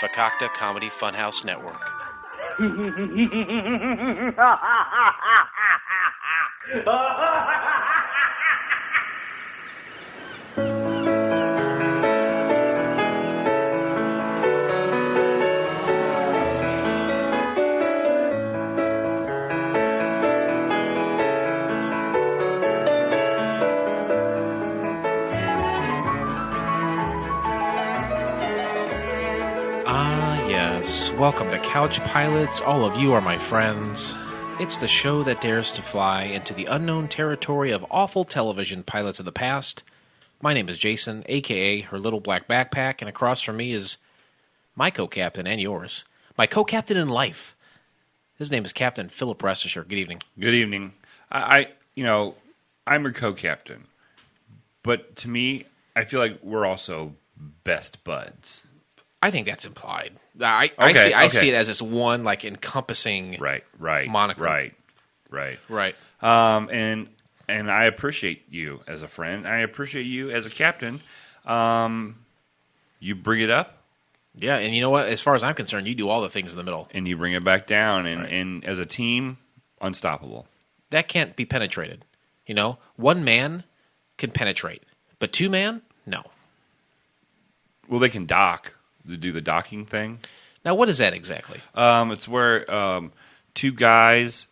Fakakta Comedy Funhouse Network. Welcome to Couch Pilots. All of you are my friends. It's the show that dares to fly into the unknown territory of awful television pilots of the past. My name is Jason, a.k.a. Her Little Black Backpack, and across from me is my co-captain and yours. My co-captain in life. His name is Captain Philip Restisher. Good evening. Good evening. I'm your co-captain. But to me, I feel like we're also best buds. I think that's implied. I see it as this one like encompassing moniker. Right. And I appreciate you as a friend. I appreciate you as a captain. You bring it up. Yeah, and you know what? As far as I'm concerned, you do all the things in the middle. And you bring it back down. And as a team, unstoppable. That can't be penetrated. You know, one man can penetrate, but two man, no. Well, they can dock. To do the docking thing. Now, what is that exactly? It's where two guys,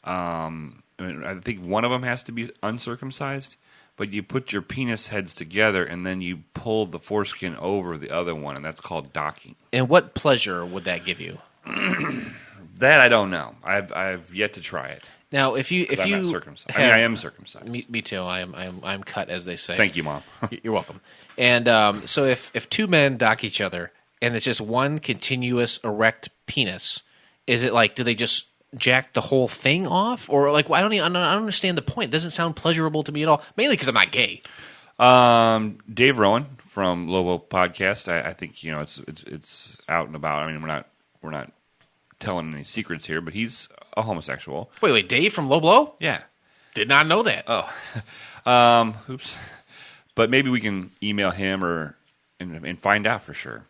I think one of them has to be uncircumcised, but you put your penis heads together and then you pull the foreskin over the other one, and that's called docking. And what pleasure would that give you? That I don't know. I've yet to try it. Now, if you I'm not circumcised. I am circumcised. Me too. I'm cut, as they say. Thank you, Mom. You're welcome. And so if two men dock each other and it's just one continuous erect penis, is it like, do they just jack the whole thing off, or like I don't understand the point. It doesn't sound pleasurable to me at all. Mainly because I'm not gay. Dave Rowan from Lobo Podcast. I think it's out and about. I mean, we're not telling any secrets here, but he's a homosexual. Wait, Dave from Low Blow? Yeah. Did not know that. Oh. Oops. But maybe we can email him and find out for sure.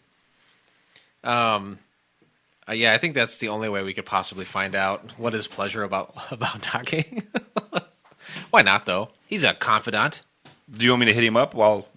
Yeah, I think that's the only way we could possibly find out what is pleasure about docking. Why not, though? He's a confidant. Do you want me to hit him up while...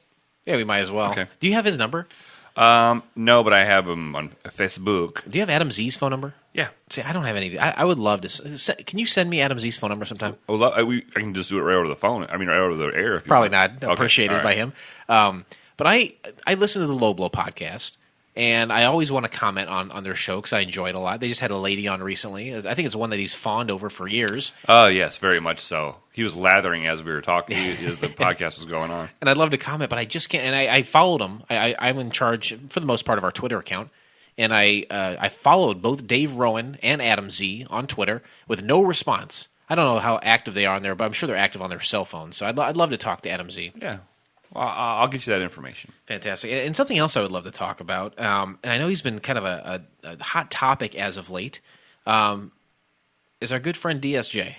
Yeah, we might as well. Okay. Do you have his number? No, but I have him on Facebook. Do you have Adam Z's phone number? Yeah. See, I don't have any. I would love to. Can you send me Adam Z's phone number sometime? I can just do it right over the phone. I mean, right over the air. If you Probably want. not appreciated by him. But I listen to the Low Blow podcast, and I always want to comment on their show because I enjoy it a lot. They just had a lady on recently. I think it's one that he's fawned over for years. Oh, yes, very much so. He was lathering as we were talking, as the podcast was going on. And I'd love to comment, but I just can't. And I followed him. I'm in charge, for the most part, of our Twitter account. And I followed both Dave Rowan and Adam Z on Twitter with no response. I don't know how active they are on there, but I'm sure they're active on their cell phones. So I'd love to talk to Adam Z. Yeah. Well, I'll get you that information. Fantastic. And something else I would love to talk about, and I know he's been kind of a hot topic as of late, is our good friend DSJ.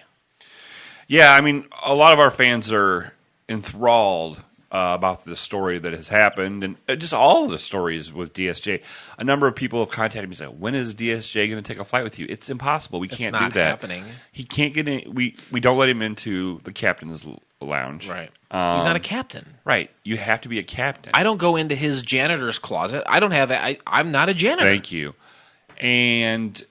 Yeah, I mean, a lot of our fans are enthralled about the story that has happened, and just all of the stories with DSJ. A number of people have contacted me and said, "When is DSJ going to take a flight with you?" It's impossible. We can't do that. It's not happening. He can't get in. We don't let him into the captain's lounge. Right. He's not a captain. Right. You have to be a captain. I don't go into his janitor's closet. I don't have that. I'm not a janitor. Thank you. And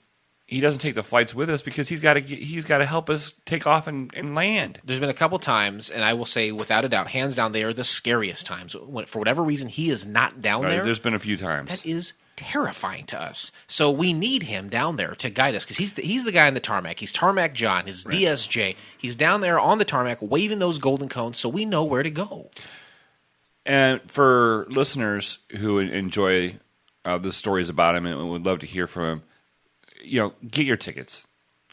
he doesn't take the flights with us because he's got to help us take off and land. There's been a couple times, and I will say without a doubt, hands down, they are the scariest times. For whatever reason, he is not down there. There's been a few times. That is terrifying to us. So we need him down there to guide us because he's the guy on the tarmac. He's Tarmac John. His right. DSJ. He's down there on the tarmac waving those golden cones so we know where to go. And for listeners who enjoy the stories about him and would love to hear from him, get your tickets.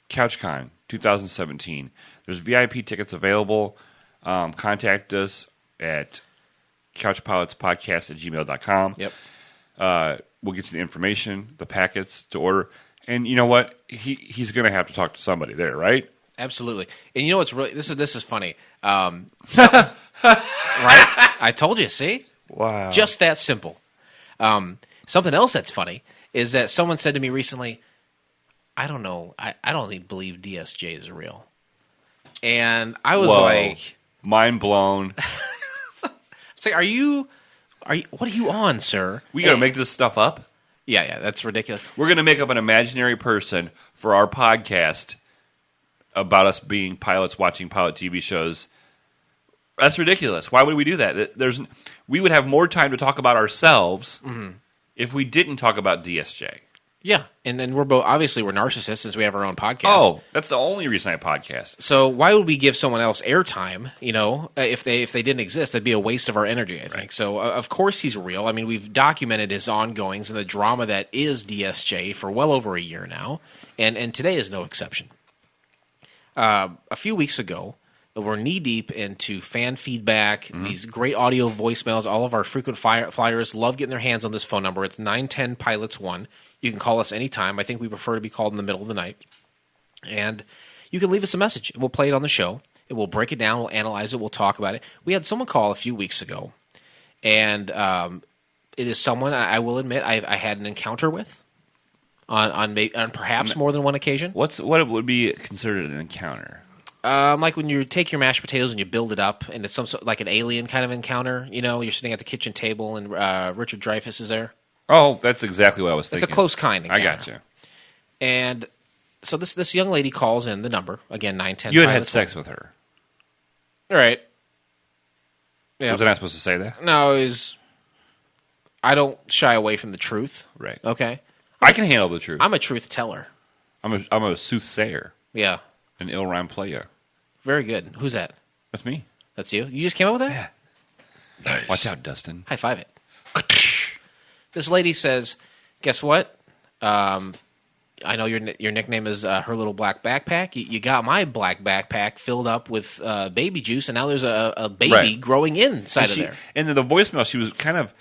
CouchCon 2017. There's VIP tickets available. Contact us at CouchPilotSPodcast@gmail.com. Yep. We'll get you the information, the packets to order. And you know what? He's going to have to talk to somebody there, right? Absolutely. And you know what's really this is funny. Right? I told you. See? Wow. Just that simple. Something else that's funny is that someone said to me recently, I don't know, I don't even believe DSJ is real. And I was like... Mind blown. It's like, what are you on, sir? We got to make this stuff up? Yeah, that's ridiculous. We're going to make up an imaginary person for our podcast about us being pilots watching pilot TV shows. That's ridiculous. Why would we do that? We would have more time to talk about ourselves if we didn't talk about DSJ. Yeah, and then we're narcissists since we have our own podcast. Oh, that's the only reason I podcast. So why would we give someone else airtime? If they didn't exist, that'd be a waste of our energy. I think so. Of course, he's real. I mean, we've documented his ongoings and the drama that is DSJ for well over a year now, and today is no exception. A few weeks ago, we're knee-deep into fan feedback, these great audio voicemails. All of our frequent flyers love getting their hands on this phone number. It's 910-PILOTS-1. You can call us anytime. I think we prefer to be called in the middle of the night. And you can leave us a message. We'll play it on the show. We'll break it down. We'll analyze it. We'll talk about it. We had someone call a few weeks ago, and it is someone I will admit I had an encounter with on perhaps more than one occasion. What would be considered an encounter? Like when you take your mashed potatoes and you build it up, and it's some sort like an alien kind of encounter. You're sitting at the kitchen table, and Richard Dreyfuss is there. Oh, that's exactly what I was thinking. It's a close kind encounter. I got you. And so this young lady calls in the number again, 910. You had sex with her. All right. Yeah. Was I not supposed to say that? No, I don't shy away from the truth. Right. Okay. I can handle the truth. I'm a truth teller. I'm a soothsayer. Yeah. An ill rhyme player. Very good. Who's that? That's me. That's you? You just came up with that? Yeah. Nice. Watch out, Dustin. High five it. This lady says, guess what? I know your nickname is her little black backpack. You got my black backpack filled up with baby juice, and now there's a baby growing inside of there. And then the voicemail, she was kind of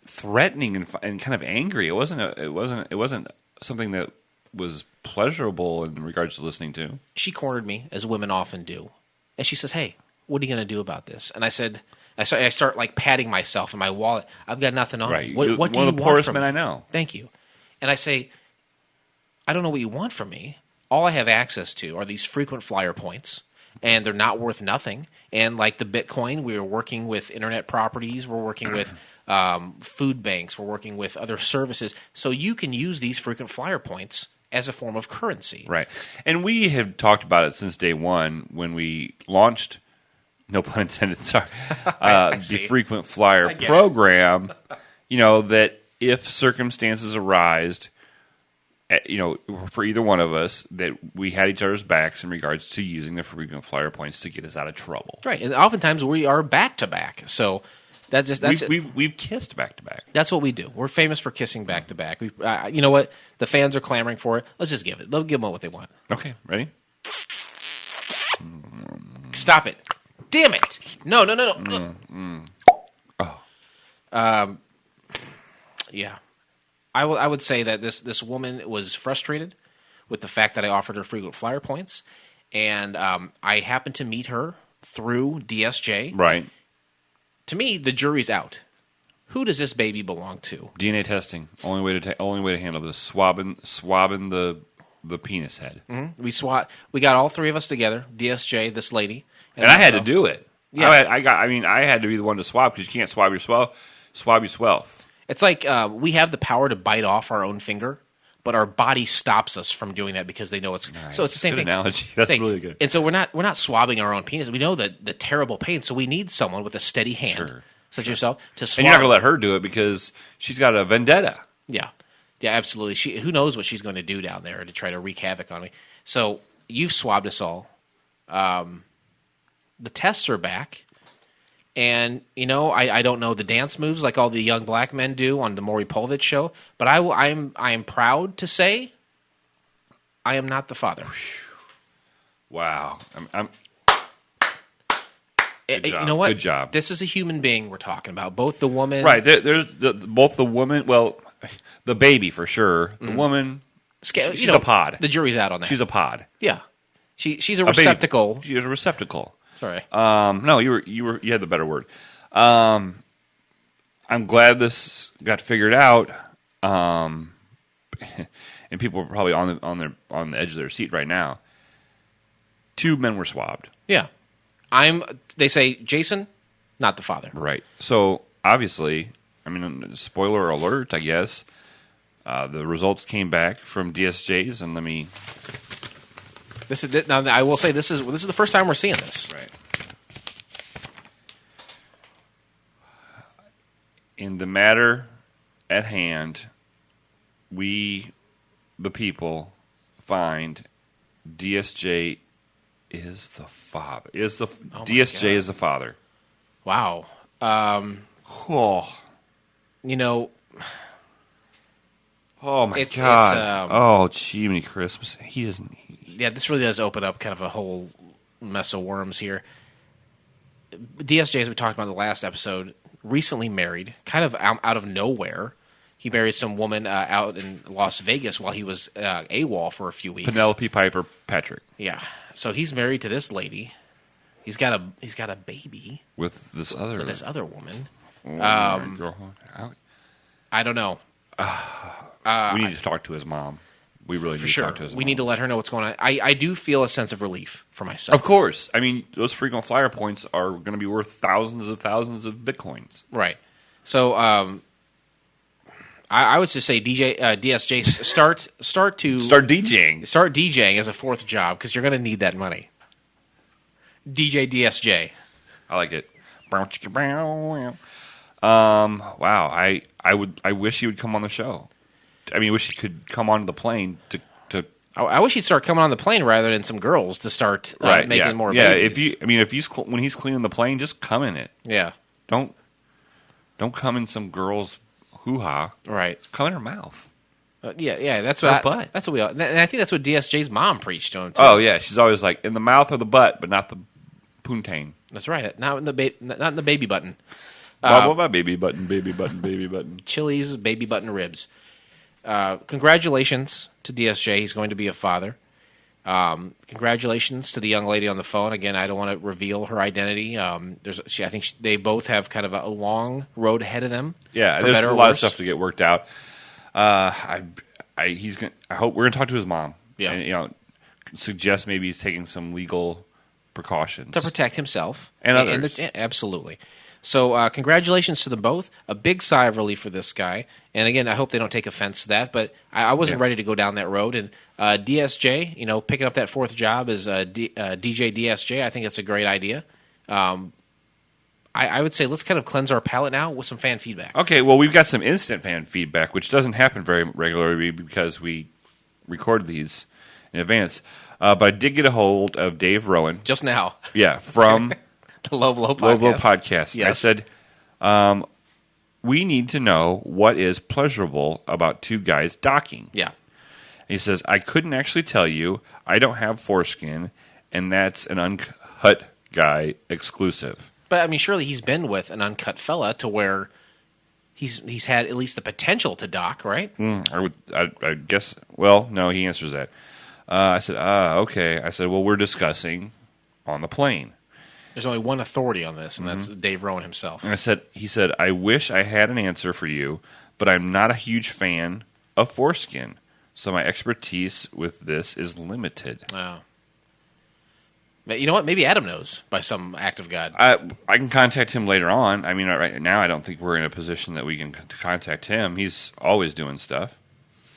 threatening and kind of angry. It wasn't something that was pleasurable in regards to listening to. She cornered me, as women often do, and she says, "Hey, what are you going to do about this?" And I said, I start like patting myself in my wallet. I've got nothing on. Right. What do you want from me? One of the poorest men I know. Thank you. And I say, I don't know what you want from me. All I have access to are these frequent flyer points, and they're not worth nothing. And like the Bitcoin, we're working with internet properties. We're working with food banks. We're working with other services. So you can use these frequent flyer points as a form of currency. Right. And we have talked about it since day one when we launched, no pun intended, sorry, the frequent flyer program, that if circumstances arise, for either one of us, that we had each other's backs in regards to using the frequent flyer points to get us out of trouble. Right. And oftentimes we are back to back. So we've kissed back to back. That's what we do. We're famous for kissing back to back. You know what? The fans are clamoring for it. Let's just give it. Let's give them what they want. Okay, ready? Stop it! Damn it! No. Oh. Yeah. I would say that this woman was frustrated with the fact that I offered her frequent flyer points, and I happened to meet her through DSJ. Right. To me, the jury's out. Who does this baby belong to? DNA testing. Only way to handle this. Swabbing the penis head. Mm-hmm. We got all three of us together. DSJ, this lady, and I had to do it. Yeah. I had to be the one to swab because you can't swab yourself. It's like we have the power to bite off our own finger, but our body stops us from doing that because they know it's. Nice. So it's the same thing. Analogy. That's really good. And so we're not swabbing our own penis. We know the terrible pain, so we need someone with a steady hand, such as yourself, to swab. And you're not going to let her do it because she's got a vendetta. Yeah, absolutely. Who knows what she's going to do down there to try to wreak havoc on me. So you've swabbed us all. The tests are back. And, I don't know the dance moves like all the young black men do on the Maury Povich show, but I am proud to say I am not the father. Wow. Good job. You know what? Good job. This is a human being we're talking about. Both the woman... Right. There's both the woman... Well, the baby for sure. The woman... She's a pod. The jury's out on that. She's a pod. Yeah. She's a receptacle. She is a receptacle. Sorry. No, you had the better word. I'm glad this got figured out. and people are probably on the edge of their seat right now. 2 men were swabbed. Yeah. They say, Jason, not the father. Right. So, obviously, I mean, spoiler alert, I guess, the results came back from DSJs, and let me... Now, I will say, this is the first time we're seeing this. Right. In the matter at hand, we, the people, find DSJ is the father. DSJ is the father. Wow. You know... Oh, my God. Oh, Jiminy Christmas. He doesn't... Yeah, this really does open up kind of a whole mess of worms here. DSJ, as we talked about in the last episode, recently married, kind of out of nowhere. He married some woman out in Las Vegas while he was AWOL for a few weeks. Penelope Piper Patrick. Yeah, so he's married to this lady. He's got a baby with this other woman. I don't know. We need to talk to his mom. We really need to talk to his mom. We need to let her know what's going on. I do feel a sense of relief for myself. Of course. I mean, those frequent flyer points are going to be worth thousands of Bitcoins. Right. So I would just say DSJ start DJing. Start DJing as a fourth job because you're going to need that money. DJ DSJ. I like it. Wow. I wish he would come on the show. I mean, I wish he could come onto the plane to. I wish he'd start coming on the plane rather than some girls to start making more babies. When he's cleaning the plane, just come in it. Yeah. Don't come in some girl's hoo-ha. Right. Come in her mouth. Yeah. That's what butt. That's what we all. And I think that's what DSJ's mom preached to him too. Oh yeah, she's always like in the mouth or the butt, but not the poontang. That's right. Not in the baby button. What about baby button? Chili's baby button ribs. Congratulations to DSJ. He's going to be a father. Congratulations to the young lady on the phone. Again, I don't want to reveal her identity. I think they both have kind of a long road ahead of them. Yeah, there's a lot of stuff to get worked out. I hope we're going to talk to his mom. Yeah, and suggest maybe he's taking some legal precautions to protect himself and others. Absolutely. So congratulations to them both. A big sigh of relief for this guy. And again, I hope they don't take offense to that, but I wasn't ready to go down that road. And DSJ, picking up that fourth job as DJ DSJ, I think that's a great idea. I would say let's kind of cleanse our palate now with some fan feedback. Okay, well, we've got some instant fan feedback, which doesn't happen very regularly because we record these in advance. But I did get a hold of Dave Rowan. Just now. Yeah, from... The Low Blow Podcast. Yes. I said, we need to know what is pleasurable about two guys docking. Yeah. He says, I couldn't actually tell you. I don't have foreskin, and that's an uncut guy exclusive. But, I mean, surely he's been with an uncut fella to where he's had at least the potential to dock, right? I guess. Well, no, he answers that. I said, okay. I said, well, we're discussing on the plane. There's only one authority on this, and that's Dave Rowan himself. And he said, I wish I had an answer for you, but I'm not a huge fan of foreskin, so my expertise with this is limited. Oh. You know what? Maybe Adam knows by some act of God. I can contact him later on. I mean, right now I don't think we're in a position that we can contact him. He's always doing stuff.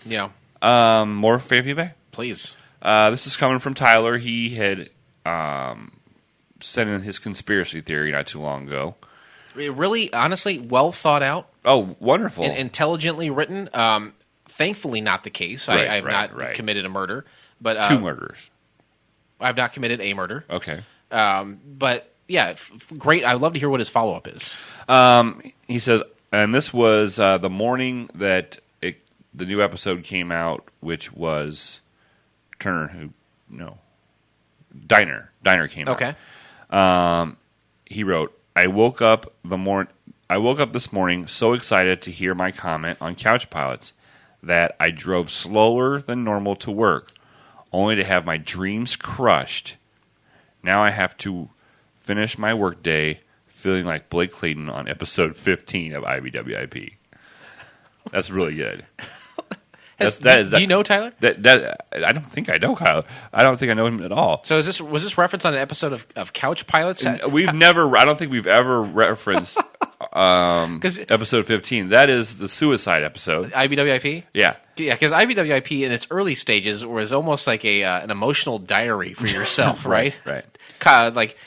Yeah. More fan feedback? Please. This is coming from Tyler. He had... sent in his conspiracy theory not too long ago. Really, honestly, well thought out. Oh, wonderful. And intelligently written. Thankfully not the case. I have not committed a murder. But 2 murders. I've not committed a murder. Okay. But, yeah, great. I'd love to hear what his follow-up is. He says, and this was the morning that the new episode came out, which was Diner came out. Okay. He wrote, I woke up this morning so excited to hear my comment on Couch Pilots that I drove slower than normal to work, only to have my dreams crushed. Now I have to finish my workday feeling like Blake Clayton on episode 15 of IBWIP. That's really good. Do you know Tyler? I don't think I know Kyle. I don't think I know him at all. So was this reference on an episode of Couch Pilots? I don't think we've ever referenced episode 15. That is the suicide episode. IBWIP? Yeah. Yeah, because IBWIP in its early stages was almost like an emotional diary for yourself, right? Right. Kind of like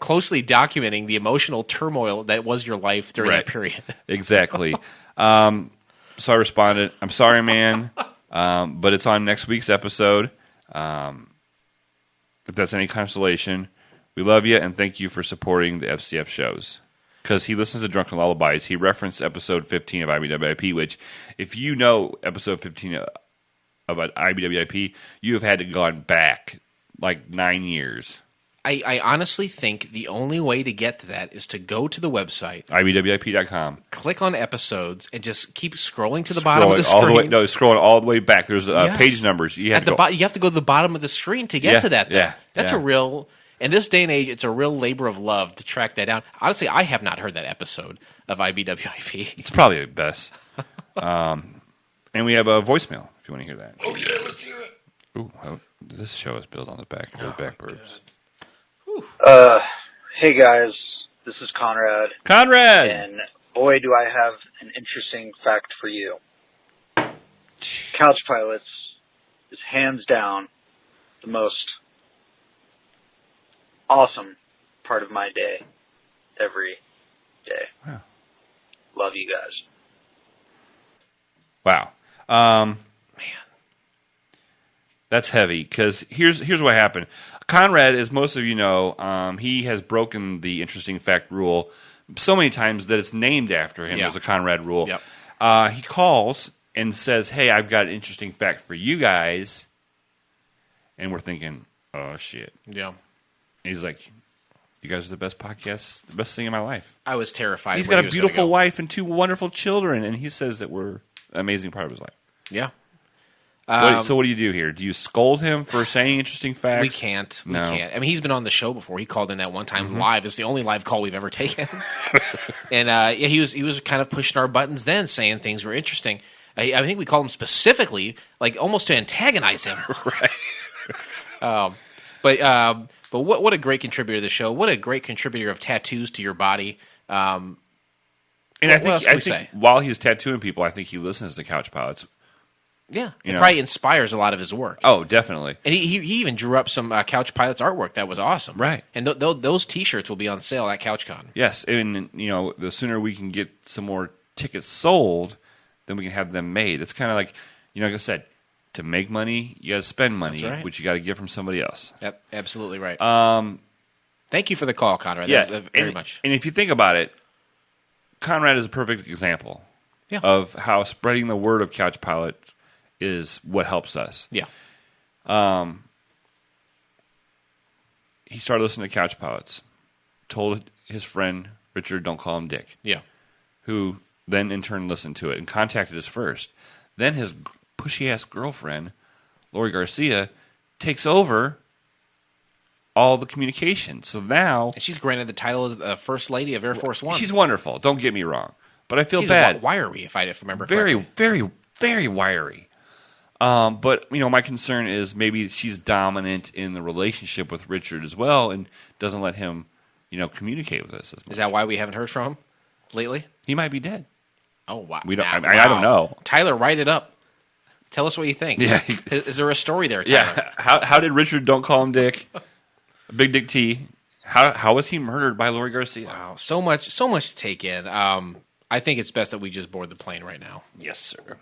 closely documenting the emotional turmoil that was your life during that period. Exactly. So I responded, I'm sorry, man, but it's on next week's episode. If that's any consolation, we love you and thank you for supporting the FCF shows. Because he listens to Drunken Lullabies. He referenced episode 15 of IBWIP, which, if you know episode 15 of IBWIP, you have had to go back like 9 years. I honestly think the only way to get to that is to go to the website, IBWIP.com. click on episodes, and just keep scrolling to the bottom of the screen. Scrolling all the way back. There's page numbers. You have to go to the bottom of the screen to get to that. That's a real... In this day and age, it's a real labor of love to track that down. Honestly, I have not heard that episode of IBWIP. It's probably best. And we have a voicemail if you want to hear that. Oh, yeah, let's hear it. Ooh, this show is built on the back burbs. Hey guys, this is Conrad. Conrad! And boy, do I have an interesting fact for you. Couch Pilots is hands down the most awesome part of my day every day. Wow. Love you guys. Wow. Man. That's heavy, because here's what happened. Conrad, as most of you know, he has broken the interesting fact rule so many times that it's named after him as a Conrad rule. Yep. He calls and says, hey, I've got an interesting fact for you guys. And we're thinking, oh, shit. Yeah. And he's like, you guys are the best podcast, the best thing in my life. I was terrified. He's got a beautiful wife and 2 wonderful children, and he says that we're an amazing part of his life. Yeah. So what do you do here? Do you scold him for saying interesting facts? We can't. We can't. I mean, he's been on the show before. He called in that one time live. It's the only live call we've ever taken. And he was kind of pushing our buttons then, saying things were interesting. I think we called him specifically, like almost to antagonize him. Right. But what a great contributor to the show. What a great contributor of tattoos to your body. And I think while he's tattooing people, I think he listens to Couch Pilots. Yeah, it probably inspires a lot of his work. Oh, definitely. And he even drew up some Couch Pilots artwork that was awesome. Right. And those T-shirts will be on sale at CouchCon. Yes, and the sooner we can get some more tickets sold, then we can have them made. It's kind of like, like I said, to make money, you got to spend money, which you got to get from somebody else. Yep, absolutely right. Thank you for the call, Conrad. Yeah, very much. And if you think about it, Conrad is a perfect example of how spreading the word of Couch Pilots is what helps us. Yeah. He started listening to Couch Pilots, told his friend Richard, don't call him Dick. Yeah. Who then in turn listened to it and contacted us first. Then his pushy-ass girlfriend, Lori Garcia, takes over all the communication. So now... And she's granted the title as First Lady of Air Force One. She's wonderful. Don't get me wrong. But I feel she's bad. Wiry, if I remember correctly. Very, very, very wiry. But, my concern is maybe she's dominant in the relationship with Richard as well and doesn't let him, communicate with us as much. Is that why we haven't heard from him lately? He might be dead. Oh, wow. We don't. I don't know. Tyler, write it up. Tell us what you think. Yeah. Is there a story there, Tyler? Yeah. How did Richard, don't call him Dick, Big Dick T, how was he murdered by Lori Garcia? Wow. So much to take in. I think it's best that we just board the plane right now. Yes, sir.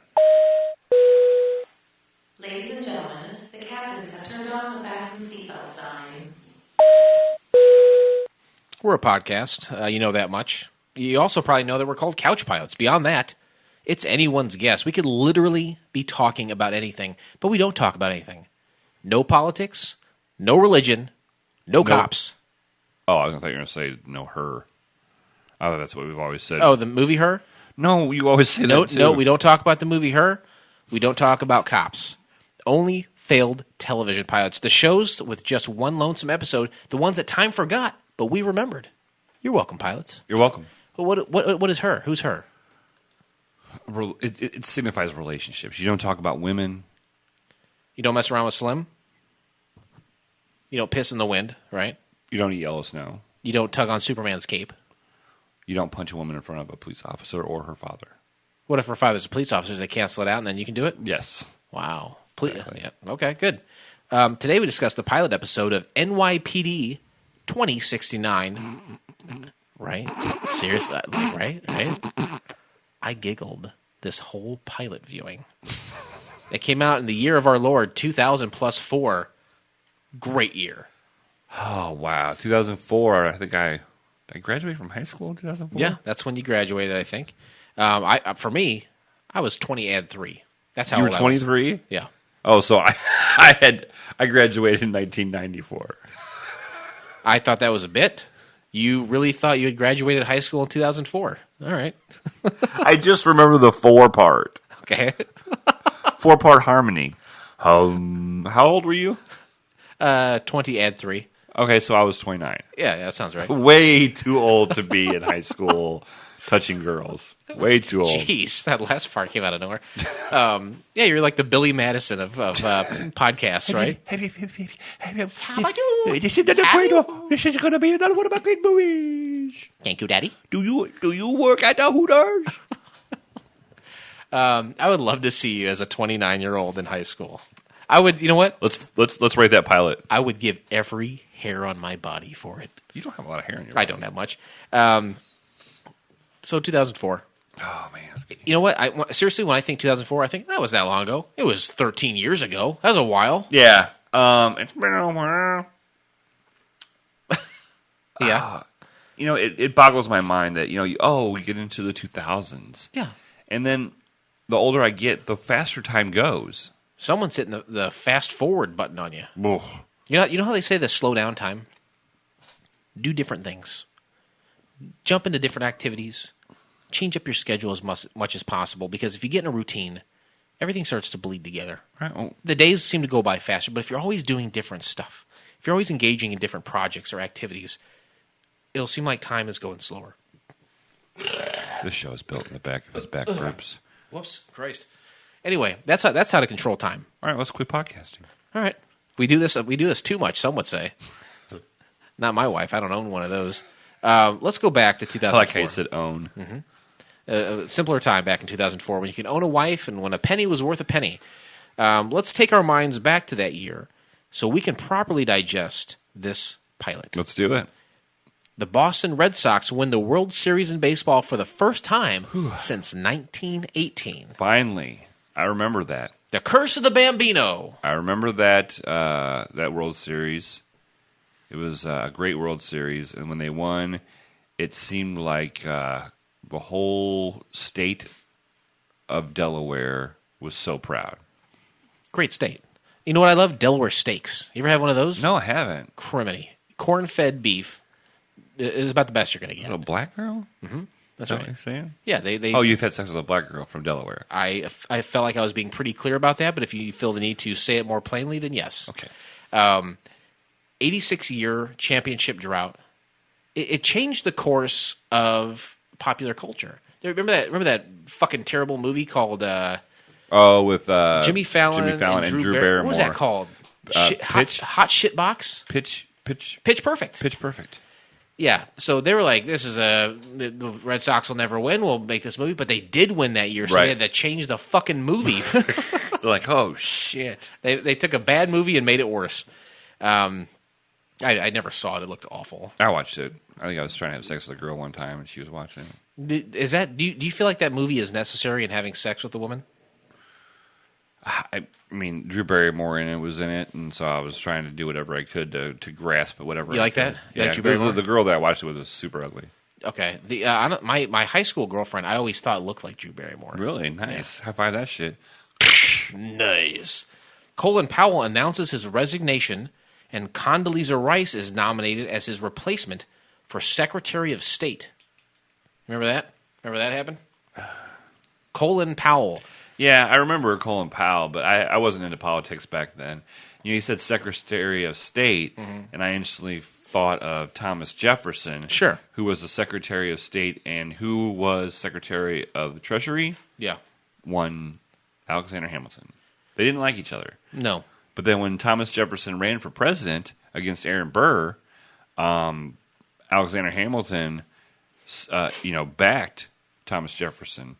Ladies and gentlemen, the captains have turned on the fasten seatbelt sign. We're a podcast. You know that much. You also probably know that we're called Couch Pilots. Beyond that, it's anyone's guess. We could literally be talking about anything, but we don't talk about anything. No politics, no religion, no cops. Oh, I thought you were going to say no her. I thought that's what we've always said. Oh, the movie Her? No, you always say that too. No, we don't talk about the movie Her. We don't talk about cops. Only failed television pilots. The shows with just one lonesome episode, the ones that time forgot, but we remembered. You're welcome, pilots. You're welcome. But what is Her? Who's Her? it signifies relationships. You don't talk about women. You don't mess around with Slim. You don't piss in the wind, right? You don't eat yellow snow. You don't tug on Superman's cape. You don't punch a woman in front of a police officer or her father. What if her father's a police officer? They cancel it out, and then you can do it? Yes. Wow. Exactly. Yeah. Okay, good. Today we discussed the pilot episode of NYPD 2069. Right? Seriously? Right? I giggled this whole pilot viewing. It came out in the year of our Lord, 2000 plus 4. Great year. Oh, wow. 2004, I think I graduated from high school in 2004? Yeah, that's when you graduated, I think. For me, I was 20 and 3. That's how You were old I was. 23? Yeah. Oh, so I graduated in 1994. I thought that was a bit. You really thought you had graduated high school in 2004. All right. I just remember the 4 part. Okay. 4-part harmony. How old were you? 20 and 3. Okay, so I was 29. Yeah, that sounds right. Way too old to be in high school touching girls. Way too old. Jeez, that last part came out of nowhere. Yeah, you're like the Billy Madison of podcasts, right? How about you? This is going to be another one of my great movies. Thank you, Daddy. Do you work at the Hooters? I would love to see you as a 29-year-old in high school. I would. You know what? Let's rate that pilot. I would give every hair on my body for it. You don't have a lot of hair in your I body. don't have much. So 2004. Oh man. You know what? Seriously, when I think 2004, I think that was that long ago. It was 13 years ago. That was a while. Yeah. It's been a while. Yeah. It boggles my mind that we get into the 2000s. Yeah. And then the older I get, the faster time goes. Someone's hitting the fast forward button on you. Ugh. You know how they say the slow down time? Do different things. Jump into different activities. Change up your schedule as much as possible, because if you get in a routine, everything starts to bleed together. Right. Well, The days seem to go by faster, but if you're always doing different stuff, if you're always engaging in different projects or activities, it'll seem like time is going slower. this show is built in the back of his back ribs. Whoops, Christ. Anyway, that's how to control time. All right, let's quit podcasting. All right. We do this too much, some would say. Not my wife. I don't own one of those. Let's go back to 2004. I like how you said own. Mm-hmm. A simpler time back in 2004 when you could own a wife and when a penny was worth a penny. Let's take our minds back to that year so we can properly digest this pilot. Let's do it. The Boston Red Sox win the World Series in baseball for the first time since 1918. Finally. I remember that. The Curse of the Bambino. I remember that that World Series. It was a great World Series, and when they won, it seemed like the whole state of Delaware was so proud. Great state. You know what I love? Delaware steaks. You ever had one of those? No, I haven't. Criminy. Corn-fed beef is about the best you're going to get. A black girl? Mm-hmm. That's Is that right. what you're saying? Yeah, they. Oh, you've had sex with a black girl from Delaware. I felt like I was being pretty clear about that, but if you feel the need to say it more plainly, then yes. Okay. 86-year championship drought. It changed the course of popular culture. Remember that fucking terrible movie called With Jimmy Fallon and Drew Barrymore? What was that called? Pitch? Hot Shit Box? Pitch Perfect. Pitch Perfect. Yeah, so they were like, the Red Sox will never win. We'll make this movie. But they did win that year, so Right. they had to change the fucking movie. They're like, oh, shit. They took a bad movie and made it worse. I never saw it. It looked awful. I watched it. I think I was trying to have sex with a girl one time, and she was watching it. Do you feel like that movie is necessary in having sex with a woman? I mean, Drew Barrymore was in it, and so I was trying to do whatever I could to grasp at whatever. You like that? You like Yeah, Drew Barrymore? the girl that I watched it with was super ugly. Okay. My high school girlfriend, I always thought looked like Drew Barrymore. Really nice. High five that shit. Nice. Colin Powell announces his resignation, and Condoleezza Rice is nominated as his replacement for Secretary of State. Remember that? Remember that happened? Colin Powell. Yeah, I remember Colin Powell, but I wasn't into politics back then. You said Secretary of State, and I instantly thought of Thomas Jefferson, Sure. who was the Secretary of State and who was Secretary of the Treasury. Yeah. won Alexander Hamilton. They didn't like each other. No. But then when Thomas Jefferson ran for president against Aaron Burr, Alexander Hamilton, backed Thomas Jefferson.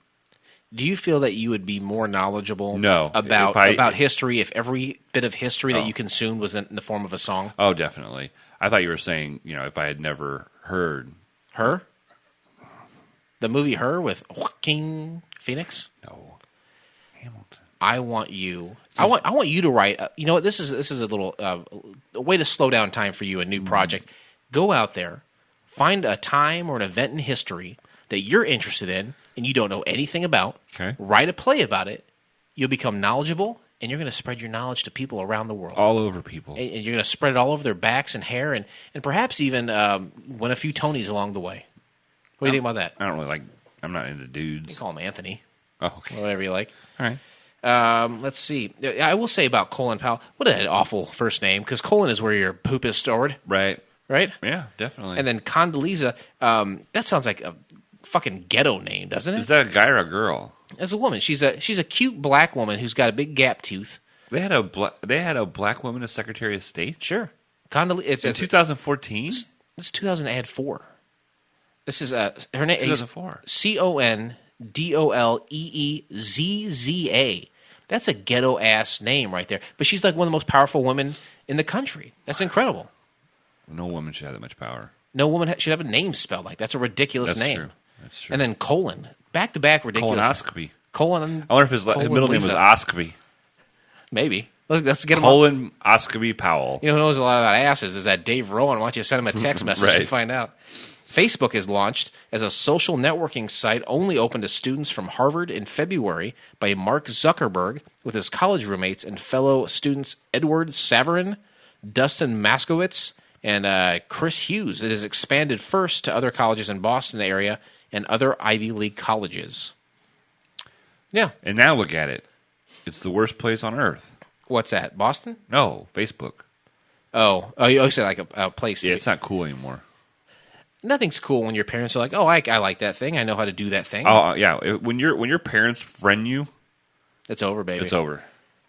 Do you feel that you would be more knowledgeable No. about history if every bit of history that you consumed was in the form of a song? Oh, definitely. I thought you were saying, if I had never heard. Her? The movie Her with Joaquin Phoenix? No. Hamilton. I want you to write. You know what? This is a little a way to slow down time for you. A new project. Go out there, find a time or an event in history that you're interested in and you don't know anything about. Okay. Write a play about it. You'll become knowledgeable, and you're going to spread your knowledge to people around the world. All over people. And you're going to spread it all over their backs and hair, and perhaps even win a few Tonys along the way. What do you think about that? I don't really I'm not into You dudes. can call him Anthony. Oh, okay. Or whatever you like. All right. Let's see. I will say about Colin Powell, what an awful first name, because Colin is where your poop is stored, Right. right? Yeah, definitely. And then Condoleezza, that sounds like a fucking ghetto name, doesn't it? Is that a guy or a girl? As a woman, she's a cute black woman who's got a big gap tooth. They had a black woman as Secretary of State Sure, in 2014. It's 2004. This is her name. 2004. Condoleezza. That's a ghetto ass name right there. But she's like one of the most powerful women in the country. That's incredible. No woman should have that much power. No woman should have a name spelled like that. That's a ridiculous That's name. true. That's true. And then colon, back to back ridiculous. Colonoscopy. Colon. I wonder if his middle name was Oscopy. Maybe. Let's get him. Colonoscopy Powell. You know who knows a lot about asses is that Dave Rowan. Why don't you send him a text message Right. to find out? Facebook is launched as a social networking site only open to students from Harvard in February by Mark Zuckerberg with his college roommates and fellow students Edward Saverin, Dustin Maskowitz, and Chris Hughes. It has expanded first to other colleges in Boston area and other Ivy League colleges. Yeah. And now look at it. It's the worst place on earth. What's that? Boston? No, Facebook. Oh, you said like a place. Yeah, it's not cool anymore. Nothing's cool when your parents are like, "Oh, I like that thing. I know how to do that thing." Oh, yeah. When your parents friend you, It's over, baby. it's over.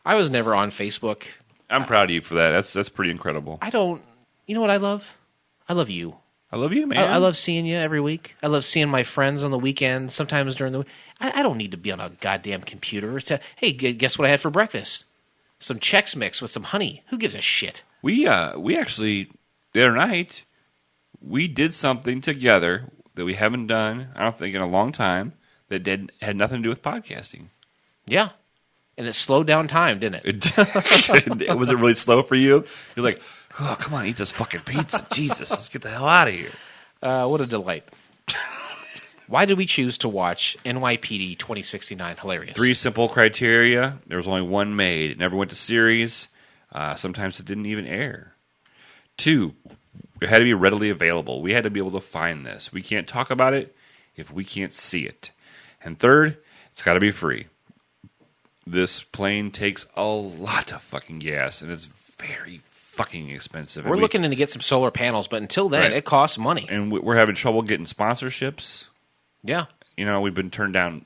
I was never on Facebook. I'm proud of you for that. That's pretty incredible. I don't. You know what I love? I love you. I love you, man. I love seeing you every week. I love seeing my friends on the weekends. Sometimes during the week. I don't need to be on a goddamn computer. Hey, guess what I had for breakfast? Some Chex Mix with some honey. Who gives a shit? We actually the other night we did something together that we haven't done, I don't think, in a long time. That had nothing to do with podcasting. Yeah, and it slowed down time, didn't it? Was it really slow for you? You're like, oh, come on, eat this fucking pizza. Jesus, let's get the hell out of here. What a delight. Why did we choose to watch NYPD 2069? Hilarious. 3 simple criteria. There was only one made. It never went to series. Sometimes it didn't even air. 2, it had to be readily available. We had to be able to find this. We can't talk about it if we can't see it. And 3rd, it's got to be free. This plane takes a lot of fucking gas, and it's very fucking expensive. We're looking to get some solar panels, but until then, Right. it costs money. And we're having trouble getting sponsorships. Yeah. We've been turned down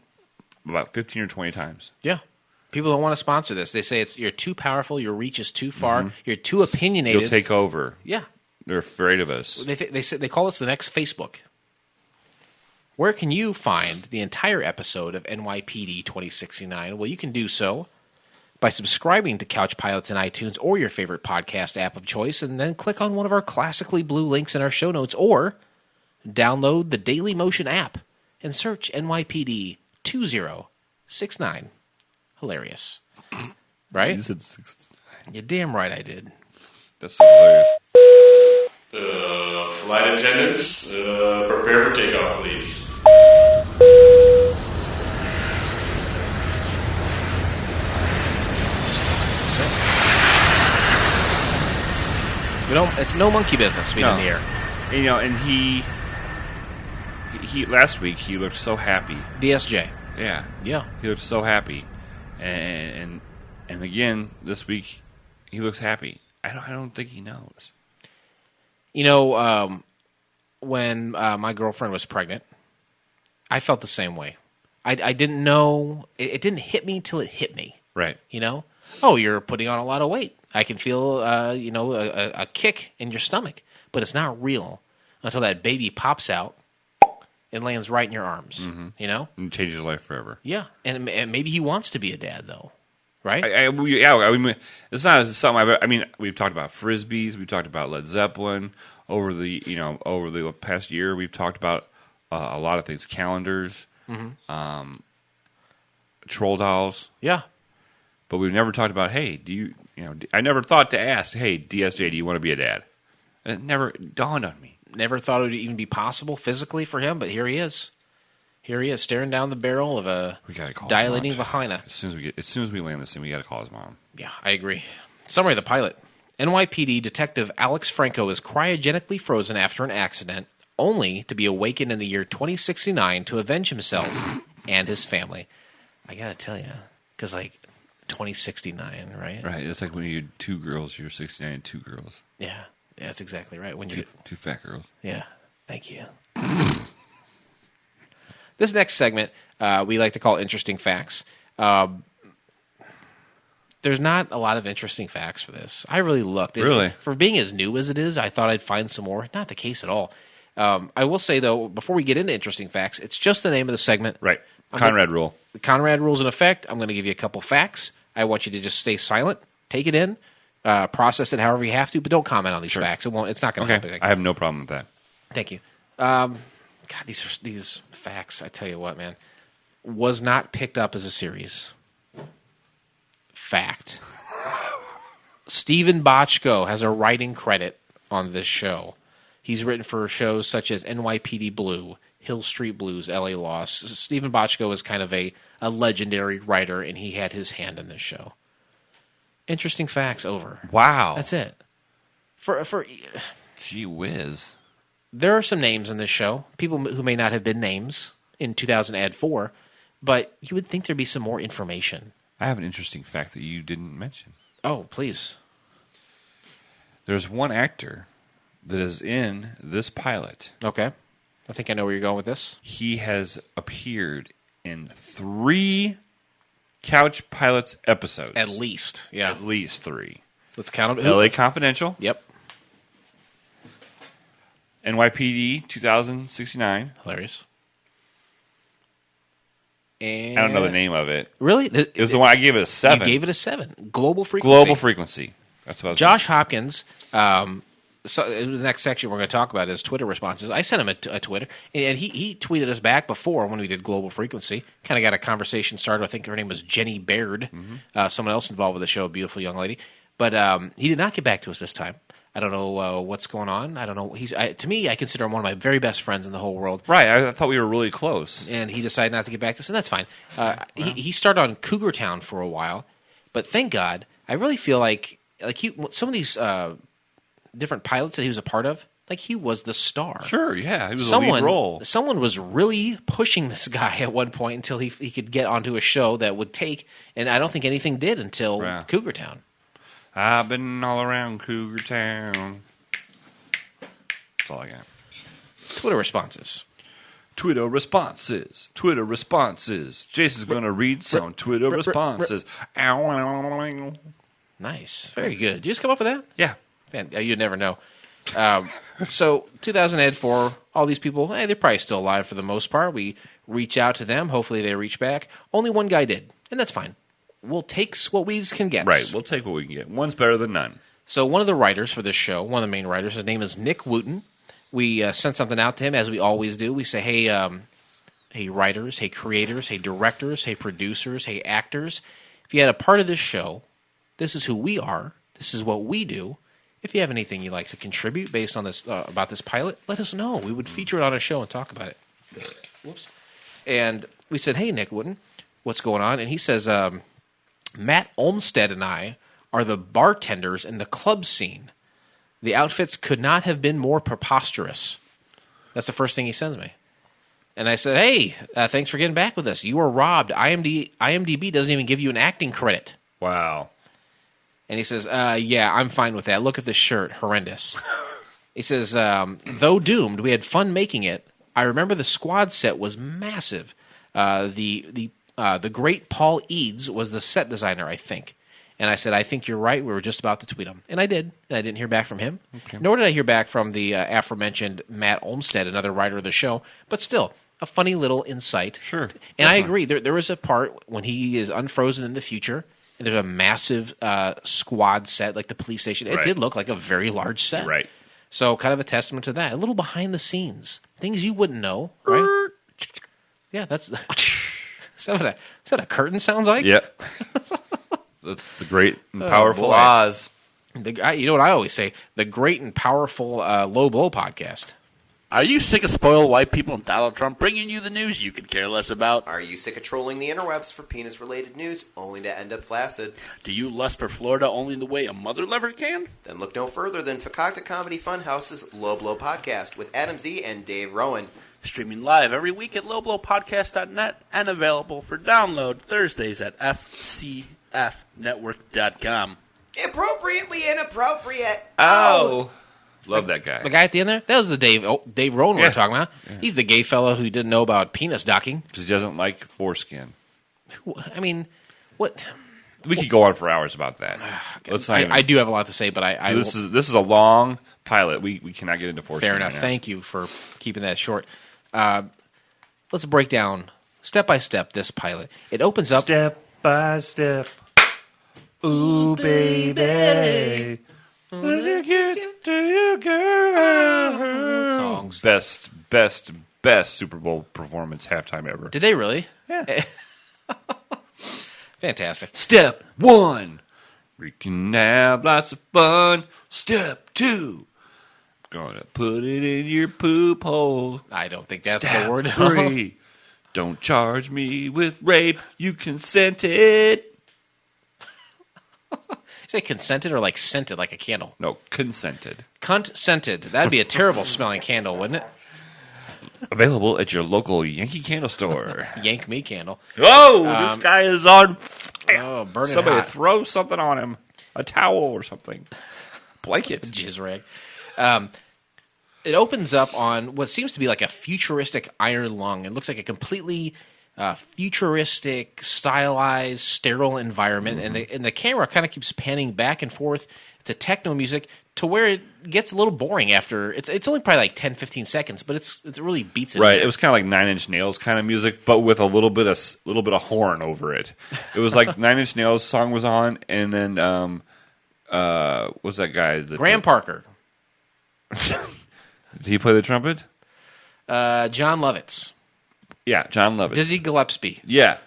about 15 or 20 times. Yeah. People don't want to sponsor this. They say you're too powerful, your reach is too far, you're too opinionated. You'll take over. Yeah. They're afraid of us. They call us the next Facebook. Where can you find the entire episode of NYPD 2069? Well, you can do so by subscribing to Couch Pilots in iTunes or your favorite podcast app of choice, and then click on one of our classically blue links in our show notes, or download the Daily Motion app and search NYPD 2069. Hilarious. Right? You said 69. You're damn right I did. That's so hilarious. Flight attendants, prepare for takeoff, please. It's no monkey business being in the air. And he last week he looked so happy. DSJ. Yeah. Yeah. He looked so happy. And again this week he looks happy. I don't think he knows. When my girlfriend was pregnant, I felt the same way. I didn't know. It didn't hit me till it hit me. Right. Oh, you're putting on a lot of weight. I can feel, a kick in your stomach, but it's not real until that baby pops out and lands right in your arms. And changes your life forever. Yeah, and maybe he wants to be a dad though, right? It's not something. We've talked about frisbees. We've talked about Led Zeppelin over the past year. We've talked about a lot of things, calendars, troll dolls. Yeah. But we've never talked about, hey, I never thought to ask, hey, DSJ, do you want to be a dad? It never dawned on me. Never thought it would even be possible physically for him, but here he is. Here he is, staring down the barrel of a dilating vagina. As soon as we land this thing, we got to call his mom. Yeah, I agree. Summary of the pilot. NYPD Detective Alex Franco is cryogenically frozen after an accident, only to be awakened in the year 2069 to avenge himself and his family. I got to tell you, because 2069, right? Right. It's like when you had 2 girls, you're 69 and 2 girls. Yeah, that's exactly right. When you two fat girls. Yeah, thank you. This next segment we like to call Interesting Facts. There's not a lot of interesting facts for this. I really looked. Really? For being as new as it is, I thought I'd find some more. Not the case at all. I will say, though, before we get into interesting facts, it's just the name of the segment. Right. Conrad rule. The Conrad rule's in effect. I'm going to give you a couple facts. I want you to just stay silent, take it in, process it however you have to, but don't comment on these facts. It's not going to happen. I have no problem with that. Thank you. God, these facts, I tell you what, man, was not picked up as a series. Fact. Stephen Bochco has a writing credit on this show. He's written for shows such as NYPD Blue, Hill Street Blues, LA Lost. Stephen Bochco is kind of a legendary writer, and he had his hand in this show. Interesting facts over. Wow. That's it. For Gee whiz. There are some names in this show, people who may not have been names in 2004, but you would think there'd be some more information. I have an interesting fact that you didn't mention. Oh, please. There's one actor that is in this pilot. Okay. I think I know where you're going with this. He has appeared in 3 Couch Pilots episodes. At least, yeah. At least 3. Let's count them. LA Confidential. Yep. NYPD 2069. Hilarious. And I don't know the name of it. Really? It was the one I gave it a 7. You gave it a 7. Global Frequency. Global Frequency. That's what I was Josh Hopkins. So the next section we're going to talk about is Twitter responses. I sent him a Twitter, and he tweeted us back before when we did Global Frequency. Kind of got a conversation started. I think her name was Jenny Baird. Someone else involved with the show, a beautiful young lady. But he did not get back to us this time. I don't know what's going on. I don't know. To me, I consider him one of my very best friends in the whole world. Right. I thought we were really close. And he decided not to get back to us, and that's fine. He started on Cougar Town for a while, but thank God, I really feel like some of these different pilots that he was a part of, he was the star. Sure, yeah. He was a lead role. Someone was really pushing this guy at one point until he could get onto a show that would take, and I don't think anything did until Cougar Town. I've been all around Cougar Town. That's all I got. Twitter responses. Jason's going to read some Twitter responses. Nice. Very good. Did you just come up with that? Yeah. You'd never know. So 2004, all these people, they're probably still alive for the most part. We reach out to them. Hopefully they reach back. Only one guy did, and that's fine. We'll take what we can get. Right, we'll take what we can get. One's better than none. So one of the writers for this show, one of the main writers, his name is Nick Wootton. We sent something out to him, as we always do. We say, hey writers, hey creators, hey directors, hey producers, hey actors. If you had a part of this show, this is who we are. This is what we do. If you have anything you'd like to contribute based on this about this pilot, let us know. We would feature it on a show and talk about it. Whoops. And we said, hey, Nick Wootton, what's going on? And he says, Matt Olmstead and I are the bartenders in the club scene. The outfits could not have been more preposterous. That's the first thing he sends me. And I said, hey, thanks for getting back with us. You were robbed. IMDb doesn't even give you an acting credit. Wow. And he says, yeah, I'm fine with that. Look at this shirt. Horrendous. He says, though doomed, we had fun making it. I remember the squad set was massive. The great Paul Eads was the set designer, I think. And I said, I think you're right. We were just about to tweet him. And I did. And I didn't hear back from him. Okay. Nor did I hear back from the aforementioned Matt Olmstead, another writer of the show. But still, a funny little insight. Sure. And I agree. There was a part when he is unfrozen in the future, and there's a massive squad set, like the police station. It did look like a very large set. Right. So kind of a testament to that. A little behind the scenes. Things you wouldn't know, right? Yeah, that's... Is that a curtain sounds like? Yep. That's the great and powerful Oz. You know what I always say? The great and powerful Low Blow podcast. Are you sick of spoiled white people and Donald Trump bringing you the news you could care less about? Are you sick of trolling the interwebs for penis-related news only to end up flaccid? Do you lust for Florida only the way a mother lover can? Then look no further than Fakakta Comedy Funhouse's Low Blow podcast with Adam Z and Dave Rowan. Streaming live every week at lowblowpodcast.net and available for download Thursdays at fcfnetwork.com. Appropriately inappropriate. Oh. Love that guy. The guy at the end there? That was the Dave Rowan we were talking about. Yeah. He's the gay fellow who didn't know about penis docking. Because he doesn't like foreskin. I mean, what? We could go on for hours about that. I do have a lot to say, but this is a long pilot. We cannot get into foreskin. Fair enough. Right now. Thank you for keeping that short. Let's break down step by step this pilot. It opens up step by step. Ooh, baby. When you get to your girl. Songs. Best Super Bowl performance halftime ever. Did they really? Yeah. Fantastic. Step 1. We can have lots of fun. Step 2. Gonna put it in your poop hole. I don't think that's Step the word. 3. Don't charge me with rape. You consented. Say consented or like scented, like a candle? No, consented. Cunt scented. That'd be a terrible smelling candle, wouldn't it? Available at your local Yankee Candle store. Yank me candle. Oh, this guy is on fire. Oh, burning Somebody hot. throw something on him. A towel or something. Blanket. Jizz rag. It opens up on what seems to be like a futuristic iron lung. It looks like a completely futuristic, stylized, sterile environment, and the camera kind of keeps panning back and forth to techno music to where it gets a little boring after. It's only probably like 10, 15 seconds, but it really beats it. Right, it was kind of like 9 Inch Nails kind of music, but with a little bit of horn over it. It was like 9 Inch Nails song was on, and then what's that guy? Graham Parker. Did he play the trumpet? John Lovitz. Yeah, John Lovitz. Dizzy Gillespie. Yeah.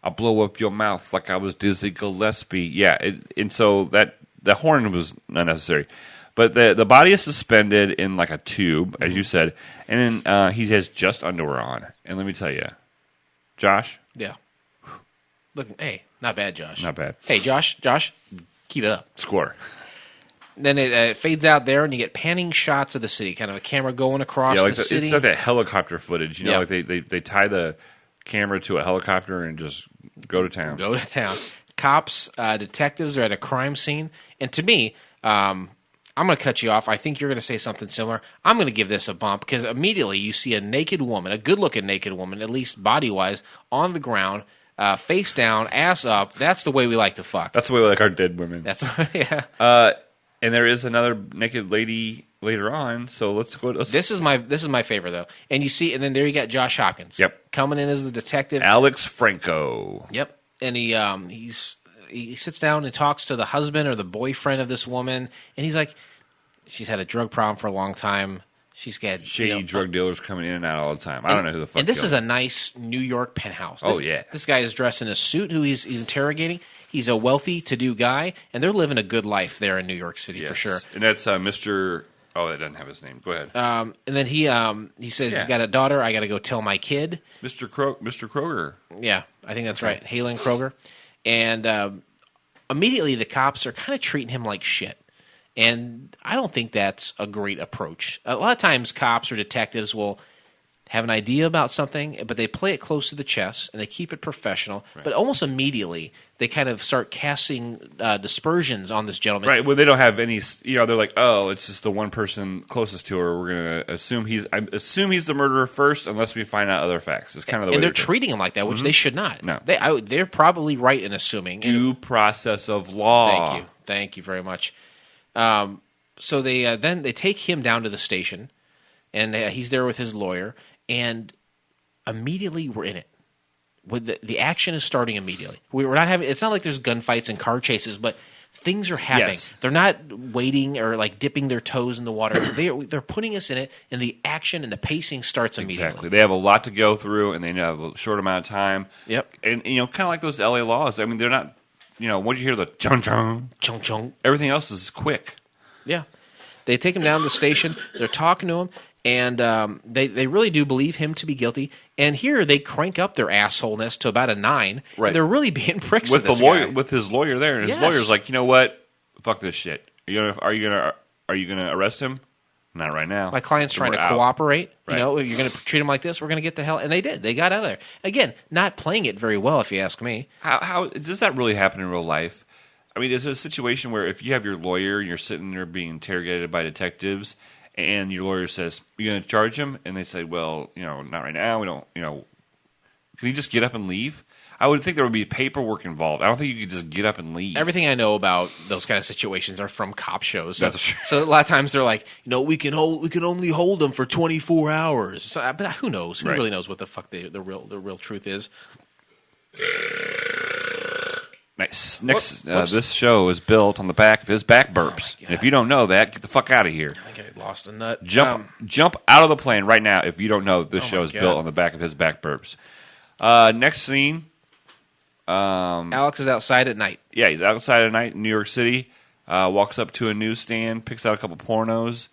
I'll blow up your mouth like I was Dizzy Gillespie. Yeah, and so the horn was unnecessary. But the body is suspended in like a tube, as you said, and then he has just underwear on. And let me tell you, Josh. Yeah. Hey, not bad, Josh. Not bad. Hey, Josh, keep it up. Score. Then it fades out there, and you get panning shots of the city, kind of a camera going across the city. It's like that helicopter footage. You know, Yep. like they tie the camera to a helicopter and just go to town. Go to town. Cops, detectives are at a crime scene. And to me, I'm going to cut you off. I think you're going to say something similar. I'm going to give this a bump because immediately you see a naked woman, a good-looking naked woman, at least body-wise, on the ground, face down, ass up. That's the way we like to fuck. That's the way we like our dead women. That's yeah. And there is another naked lady later on. So let's go. This is my favorite though. And you see, and then there you got Josh Hopkins. Yep. Coming in as the detective. Alex Franco. Yep. And he sits down and talks to the husband or the boyfriend of this woman, and he's like, she's had a drug problem for a long time. She's got shady drug dealers coming in and out all the time. I don't know who the fuck. And this is a nice New York penthouse. This guy is dressed in a suit who he's interrogating. He's a wealthy, to-do guy, and they're living a good life there in New York City for sure. And that's Mr. Oh, that doesn't have his name. Go ahead. And then he says he's got a daughter. I got to go tell my kid. Mr. Kroger. Yeah, I think that's right. Halen Kroger. And immediately the cops are kind of treating him like shit. And I don't think that's a great approach. A lot of times cops or detectives will have an idea about something, but they play it close to the chest and they keep it professional. Right. But almost immediately, they kind of start casting dispersions on this gentleman. Right. Well, they don't have any. They're like, oh, it's just the one person closest to her. We're gonna assume he's the murderer first, unless we find out other facts. It's kind of the way they're treating him like that, which they should not. No, they're probably right in assuming due process of law. Thank you very much. So they then they take him down to the station, and he's there with his lawyer. And immediately we're in it. With the action is starting immediately. We're not having. It's not like there's gunfights and car chases, but things are happening. Yes. They're not waiting or like dipping their toes in the water. They're putting us in it, and the action and the pacing starts immediately. Exactly. They have a lot to go through, and they have a short amount of time. Yep. And kind of like those LA laws. I mean, they're not. Once you hear the chung chung, chung chung, everything else is quick. Yeah. They take him down to the station. They're talking to him. And they really do believe him to be guilty. And here they crank up their assholeness to about a 9. Right. And they're really being pricks with to this the lawyer, guy. with his lawyer there, and his lawyer's like, you know what? Fuck this shit. Are you gonna arrest him? Not right now. My client's trying to cooperate. Right. You're going to treat him like this. We're going to get the hell. And they did. They got out of there. Again, not playing it very well, if you ask me. How does that really happen in real life? I mean, is it a situation where if you have your lawyer and you're sitting there being interrogated by detectives, and your lawyer says, "You going to charge him?" And they say, "Well, not right now. We don't. Can you just get up and leave?" I would think there would be paperwork involved. I don't think you could just get up and leave. Everything I know about those kind of situations are from cop shows. That's true. So a lot of times they're like, we can only hold them for 24 hours. So, but who knows? Who really knows what the fuck the real truth is? Nice. Next, this show is built on the back of his back burps. And if you don't know that, get the fuck out of here. I think I lost a nut. Jump out of the plane right now if you don't know that this show is built on the back of his back burps. Next scene. Alex is outside at night. Yeah, he's outside at night in New York City. Walks up to a newsstand, picks out a couple pornos.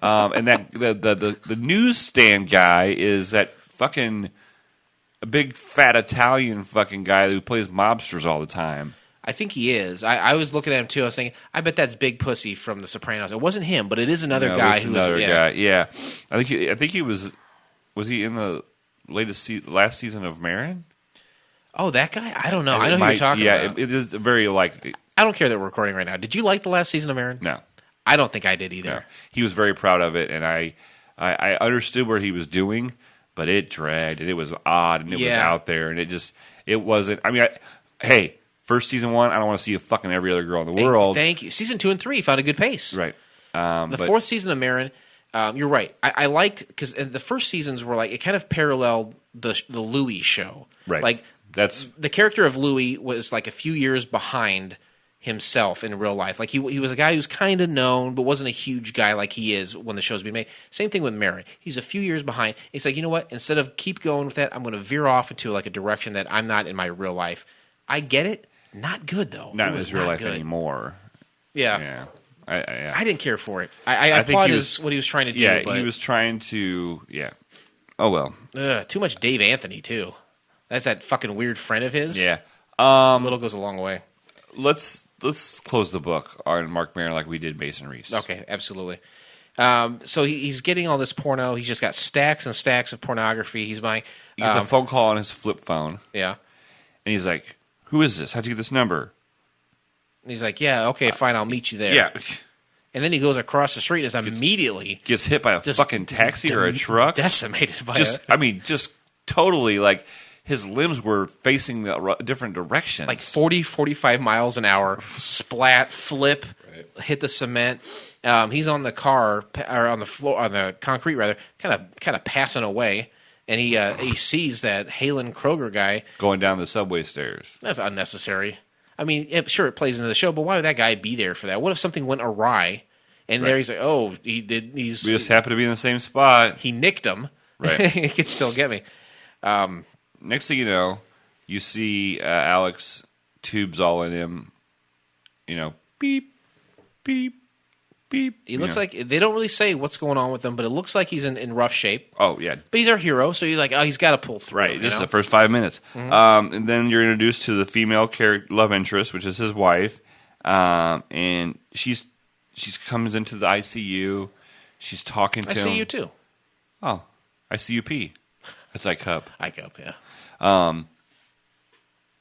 And that the newsstand guy is that fucking... a big fat Italian fucking guy who plays mobsters all the time. I think he is. I was looking at him too. I was thinking, I bet that's Big Pussy from The Sopranos. It wasn't him, but it is another guy. It's another guy. Yeah, I think he was. Was he in the last season of Marin? Oh, that guy. I don't know. I know who you're talking about. Yeah, it is very like. I don't care that we're recording right now. Did you like the last season of Marin? No, I don't think I did either. No. He was very proud of it, and I understood what he was doing. But it dragged, and it was odd, and it was out there, and it wasn't. I mean, hey, first season 1, I don't want to see a fucking every other girl in the world. Thank you. Season 2 and 3 found a good pace. Right. The fourth season of Marin, you're right. I liked because the first seasons were like it kind of paralleled the Louis show. Right. Like that's the character of Louis was like a few years behind himself in real life. Like he was a guy who's kind of known, but wasn't a huge guy like he is when the show's being made. Same thing with Marin. He's a few years behind. He's like, you know what? Instead of keep going with that, I'm going to veer off into like a direction that I'm not in my real life. I get it. Not good though. Not in his real life anymore. Yeah. Yeah. I didn't care for it. I applaud what he was trying to do. Yeah, but, he was trying to. Yeah. Oh well. Too much Dave Anthony too. That's that fucking weird friend of his. Yeah. Little goes a long way. Let's close the book on Mark Maron like we did Mason Reese. Okay, absolutely. So he's getting all this porno. He's just got stacks and stacks of pornography. He's buying. He gets a phone call on his flip phone. Yeah. And he's like, "Who is this? How'd you get this number?" And he's like, "Yeah, okay, fine, I'll meet you there." Yeah. And then he goes across the street and is immediately gets hit by a fucking taxi or a truck. Decimated by just totally like. His limbs were facing the different directions. Like 40, 45 miles an hour, splat, flip, hit the cement. He's on the car, or on the floor, on the concrete rather, kind of passing away. And he sees that Halen Kroger guy. Going down the subway stairs. That's unnecessary. I mean, sure, it plays into the show, but why would that guy be there for that? What if something went awry? And there he's like, oh, we just happened to be in the same spot. He nicked him. Right. He could still get me. Next thing you know, you see Alex, tubes all in him, beep, beep, beep. He looks like, they don't really say what's going on with him, but it looks like he's in rough shape. Oh, yeah. But he's our hero, so you're like, oh, he's got to pull through. Right, this is the first 5 minutes. Mm-hmm. And then you're introduced to the female love interest, which is his wife, and she comes into the ICU. She's talking to him. I see you too. Oh. ICUP. That's ICUP. ICUP, yeah.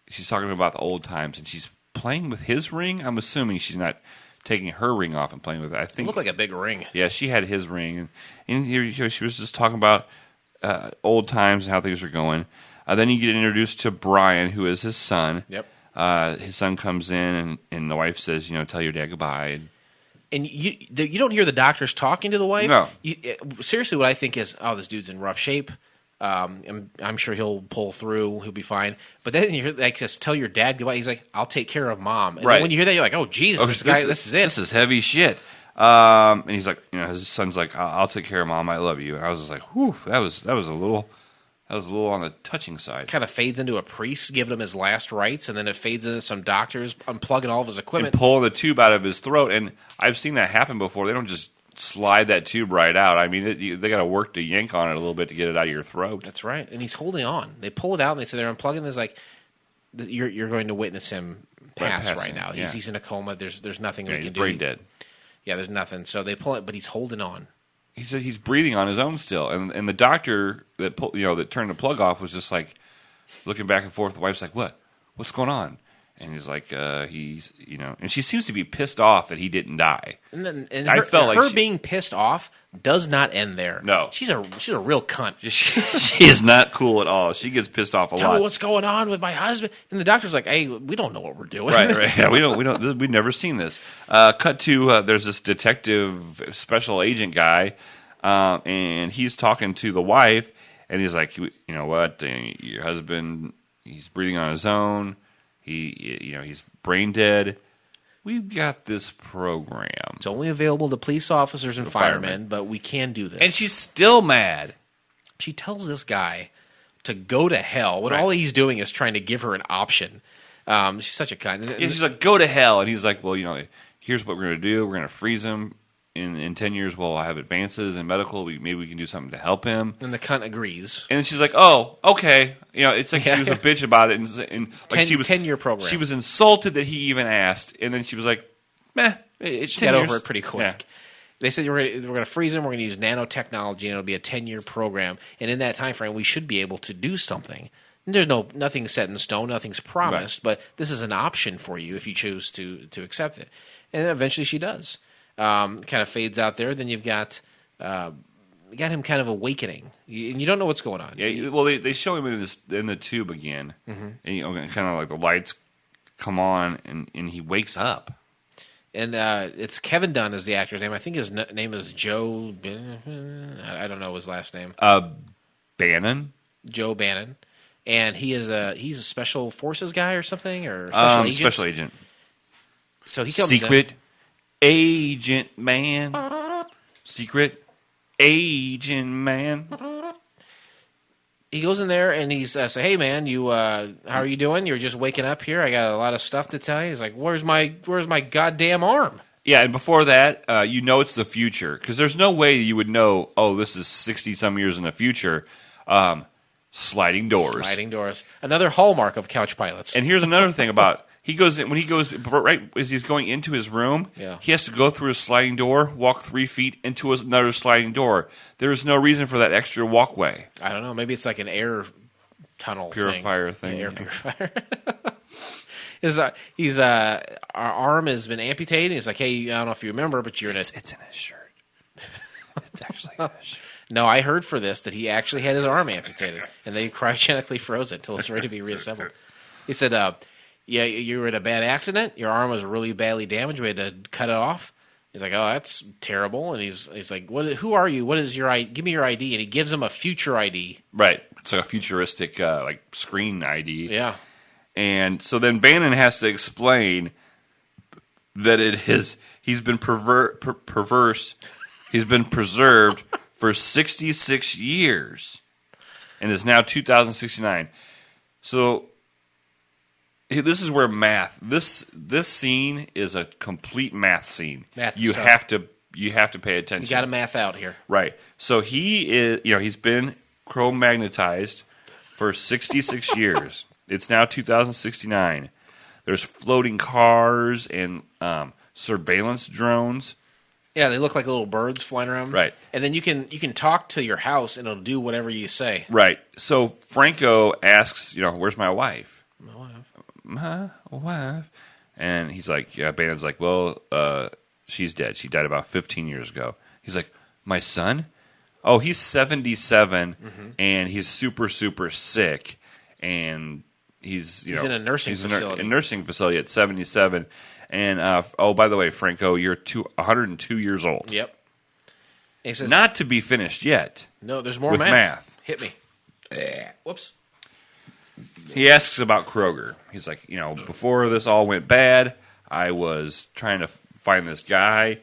She's talking about the old times, and she's playing with his ring. I'm assuming she's not taking her ring off and playing with it. I think It looked like a big ring. Yeah, she had his ring, and here she was just talking about old times and how things are going. Then you get introduced to Brian, who is his son. Yep. His son comes in, and the wife says, tell your dad goodbye. And you don't hear the doctors talking to the wife? No. Seriously, what I think is, this dude's in rough shape. I'm sure he'll pull through. He'll be fine. But then you hear, just tell your dad goodbye. He's like, I'll take care of mom. And then when you hear that, you're like, oh, Jesus, this is it. This is heavy shit. And he's like, his son's like, I'll take care of mom. I love you. And I was just like, whew, that was a little on the touching side. Kind of fades into a priest giving him his last rites, and then it fades into some doctors unplugging all of his equipment. And pulling the tube out of his throat. And I've seen that happen before. They don't just slide that tube right out. I mean, they got to work to yank on it a little bit to get it out of your throat. That's right. And he's holding on. They pull it out, and they say they're unplugging. There's like, you're going to witness him pass right now. Yeah. He's in a coma. There's nothing we can do. He's brain dead. Yeah, there's nothing. So they pull it, but he's holding on. He said he's breathing on his own still, and the doctor that that turned the plug off was just like looking back and forth. The wife's like, "What's going on?" And he's like, "He's and she seems to be pissed off that he didn't die. And I felt like her being pissed off does not end there. No, she's a real cunt. She is not cool at all. She gets pissed off a lot. Tell me what's going on with my husband. And the doctor's like, "Hey, we don't know what we're doing." Right. Yeah, we don't. We've never seen this. Cut to there's this detective special agent guy, and he's talking to the wife, and he's like, "You know what? Your husband, he's breathing on his own. He's brain dead. We've got this program. It's only available to police officers and firemen, but we can do this." And she's still mad. She tells this guy to go to hell when all he's doing is trying to give her an option. She's such a cunt. Yeah, she's like, go to hell. And he's like, well, here's what we're going to do. We're going to freeze him. In 10 years, we'll have advances in medical. Maybe we can do something to help him. And the cunt agrees. And then she's like, oh, okay. It's like she was a bitch about it. And like she was 10-year program. She was insulted that he even asked. And then she was like, meh. She got over it pretty quick. Yeah. They said we're going to freeze him. We're going to use nanotechnology, and it'll be a 10-year program. And in that time frame, we should be able to do something. And there's nothing set in stone. Nothing's promised. But this is an option for you if you choose to accept it. And then eventually she does. Kind of fades out there. Then you've got him kind of awakening, and you don't know what's going on. Yeah, well, they show him in the tube again, and kind of like the lights come on, and he wakes up. And it's Kevin Dunn is the actor's name. I think his name is Joe. I don't know his last name. Bannon. Joe Bannon, and he's a special forces guy or something, or special agent. Special agent. So he comes Secret Agent Man. Secret Agent Man. He goes in there and he's say, "Hey man, how are you doing? You're just waking up here. I got a lot of stuff to tell you." He's like, "Where's my goddamn arm?" Yeah, and before that, it's the future because there's no way you would know. Oh, this is 60-some years in the future. Sliding doors. Sliding doors. Another hallmark of Couch Pilots. And here's another thing about. He goes in, when he goes right as he's going into his room. Yeah. He has to go through a sliding door, walk 3 feet into another sliding door. There is no reason for that extra walkway. I don't know. Maybe it's like an air tunnel purifier thing. Air purifier. Our arm has been amputated. He's like, hey, I don't know if you remember, but you're It's in his shirt. It's actually in his shirt. No, I heard for this that he actually had his arm amputated, and they cryogenically froze it until it's ready to be reassembled. He said, yeah, you were in a bad accident. Your arm was really badly damaged. We had to cut it off. He's like, oh, that's terrible. And he's like, who are you? What is your ID? Give me your ID. And he gives him a future ID. Right. It's like a futuristic screen ID. Yeah. And so then Bannon has to explain that he's been perverse. He's been preserved for 66 years and is now 2069. So this is where math. This scene is a complete math scene. You have to pay attention. You got to math out here, right? So he is. He's been Cro-magnetized for 66 years. It's now 2069. There's floating cars and surveillance drones. Yeah, they look like little birds flying around. Right. And then you can talk to your house, and it'll do whatever you say. Right. So Franco asks, where's my wife? My wife. My wife. And he's like, Banton's like, well, she's dead. She died about 15 years ago. He's like, my son? Oh, he's 77, and he's super, super sick, and he's in a nursing facility. A nursing facility at 77. And, by the way, Franco, you're 102 years old. Yep. And he says, not to be finished yet. No, there's more with math. Hit me. Whoops. He asks about Kroger. He's like, before this all went bad, I was trying to find this guy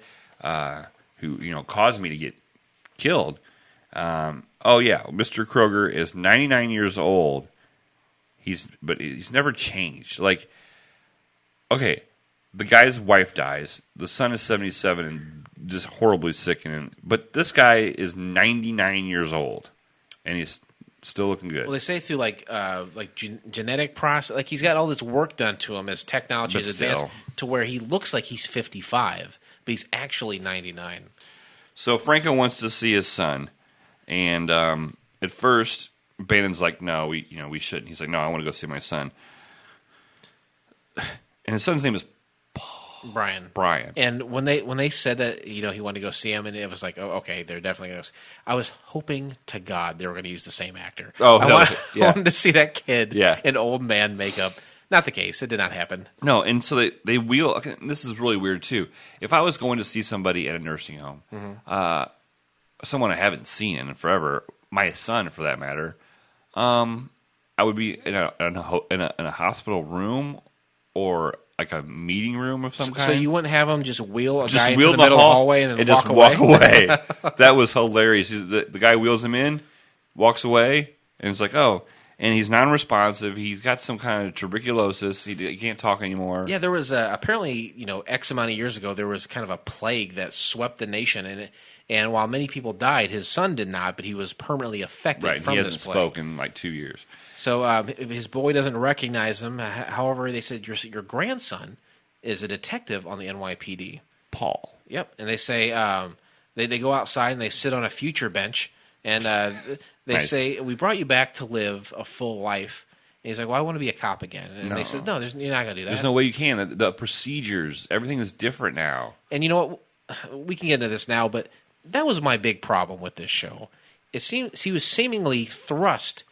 who, caused me to get killed. Mr. Kroger is 99 years old. But he's never changed. Like, okay, the guy's wife dies. The son is 77 and just horribly sick. But this guy is 99 years old, and he's still looking good. Well, they say through genetic process, like he's got all this work done to him as technology has advanced to where he looks like he's 55, but he's actually 99. So Franco wants to see his son, and at first Banton's like, "No, we shouldn't." He's like, "No, I want to go see my son." And his son's name is Brian. And when they said that, he wanted to go see him, and it was like, oh, okay, they're definitely going to. I was hoping to God they were going to use the same actor. Oh, I wanted to see that kid Yeah. in old man makeup. Not the case. It did not happen. No, and so they wheel. Okay, this is really weird too. If I was going to see somebody at a nursing home, someone I haven't seen in forever, my son for that matter, I would be in a hospital room or like a meeting room of some kind. So you wouldn't have him just wheel a just guy wheel into the middle of the hallway and then just walk away. That was hilarious. The guy wheels him in, walks away, and it's like, oh. And he's non-responsive. He's got some kind of tuberculosis. He can't talk anymore. Yeah, there was apparently, X amount of years ago, there was kind of a plague that swept the nation, and while many people died, his son did not, but he was permanently affected right, from he this hasn't plague. spoken in like 2 years. So his boy doesn't recognize him. However, they said your grandson is a detective on the NYPD. Paul. Yep, and they say they go outside and they sit on a future bench. And they nice. say, we brought you back to live a full life. And he's like, well, I want to be a cop again. And they said, no, you're not going to do that. There's no way you can. The procedures, everything is different now. And you know what? We can get into this now, but that was my big problem with this show. It seems he was seemingly thrust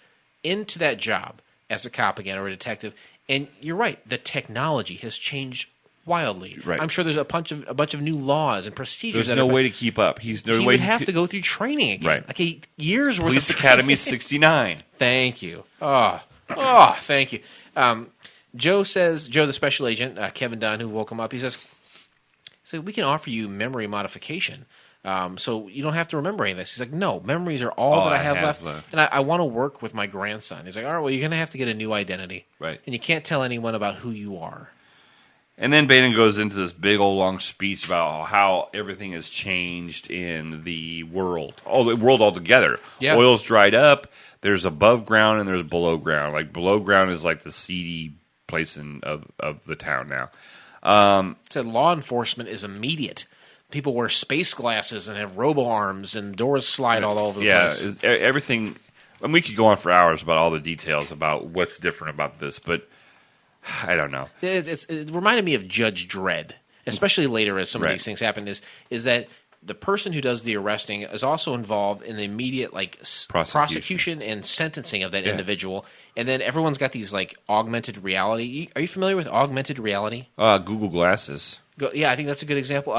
into that job as a cop again or a detective. And you're right. The technology has changed wildly. Right. I'm sure there's a bunch of new laws and procedures. There's no way to keep up. He would have to go through training again. Right. Like years worth Police of Academy 69. Thank you. Thank you. Joe, the special agent, Kevin Dunn, who woke him up, he says, we can offer you memory modification. So you don't have to remember any of this. He's like, no, memories are all that I have left. And I want to work with my grandson. He's like, all right, well, you're going to have to get a new identity. Right. And you can't tell anyone about who you are. And then Banton goes into this big old long speech about how everything has changed in the world. Oh, the world altogether. Yeah. Oil's dried up. There's above ground and there's below ground. Like below ground is like the seedy place of the town now. Said law enforcement is immediate. People wear space glasses and have robo arms and doors slide all over the place. Yeah, everything. And we could go on for hours about all the details about what's different about this, but I don't know. It reminded me of Judge Dredd, especially later as some of these things happen. Is that the person who does the arresting is also involved in the immediate prosecution and sentencing of that individual, and then everyone's got these augmented reality. Are you familiar with augmented reality? Google Glasses. Yeah, I think that's a good example.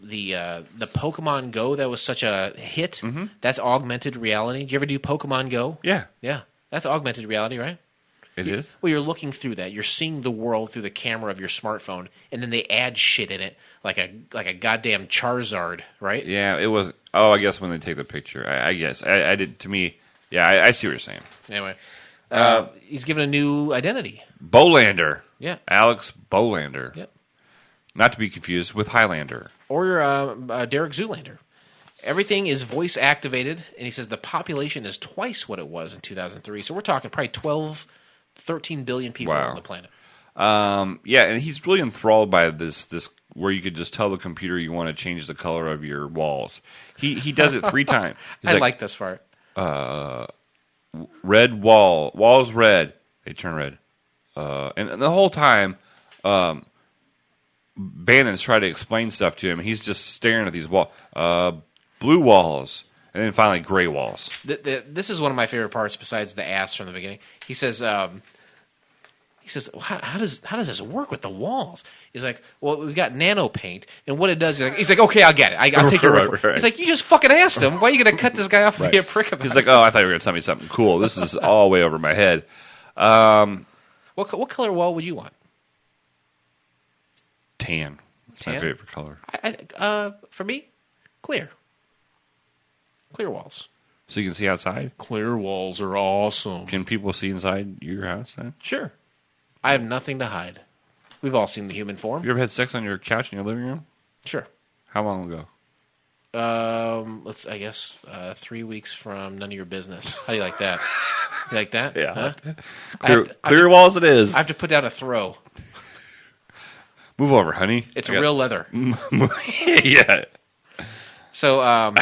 The Pokemon Go that was such a hit. Mm-hmm. That's augmented reality. Did you ever do Pokemon Go? Yeah, that's augmented reality, right? It is? Well, you're looking through that. You're seeing the world through the camera of your smartphone, and then they add shit in it, like a goddamn Charizard, right? Yeah, it was. Oh, I guess when they take the picture. I guess. I did, to me, yeah, I see what you're saying. Anyway, he's given a new identity. Bolander. Yeah. Alex Bolander. Yep. Not to be confused with Highlander. Or Derek Zoolander. Everything is voice activated, and he says the population is twice what it was in 2003. So we're talking probably 13 billion people on the planet. Yeah, and he's really enthralled by this where you could just tell the computer you want to change the color of your walls. He does it 3 times. He's I like this part. Red walls red. They turn red. And the whole time, Bannon's trying to explain stuff to him. And he's just staring at these walls. Blue walls. And then finally, gray walls. This is one of my favorite parts besides the ass from the beginning. He says, how does this work with the walls? He's like, well, we've got nano paint, and what it does, he's like, okay, I'll get it. I'll take your word for it. He's like, you just fucking asked him. Why are you going to cut this guy off and be a prick about it? He's like, oh, I thought you were going to tell me something cool. This is all way over my head. What color wall would you want? Tan. It's my favorite color. For me, clear. Clear walls. So you can see outside? Clear walls are awesome. Can people see inside your house then? Sure. I have nothing to hide. We've all seen the human form. You ever had sex on your couch in your living room? Sure. How long ago? I guess 3 weeks from none of your business. How do you like that? You like that? Yeah. Huh? Clear walls it is. I have to put down a throw. Move over, honey. It's real leather. Yeah. So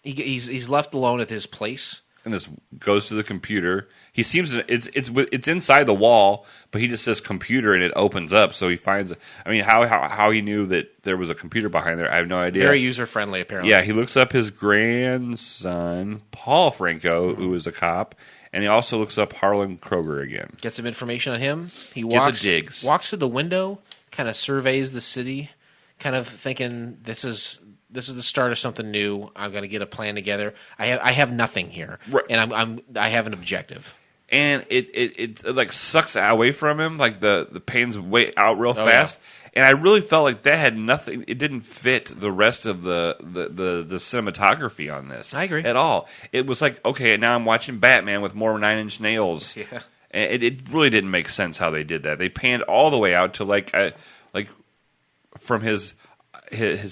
he's left alone at his place. And this goes to the computer. He seems to, it's inside the wall, but he just says computer and it opens up. So he finds. I mean, how he knew that there was a computer behind there, I have no idea. Very user friendly, apparently. Yeah, he looks up his grandson, Paul Franco, who is a cop, and he also looks up Harlan Kroger again. Get some information on him. He Get the digs. walks to the window, kind of surveys the city, kind of thinking this is the start of something new. I'm going to get a plan together. I have nothing here, right. And I have an objective. And it like sucks away from him, like the pain's way out real fast. Yeah. And I really felt like that had nothing. It didn't fit the rest of the cinematography on this. I agree at all. It was like, okay, now I'm watching Batman with more 9 Inch Nails. Yeah, and it really didn't make sense how they did that. They panned all the way out to like from his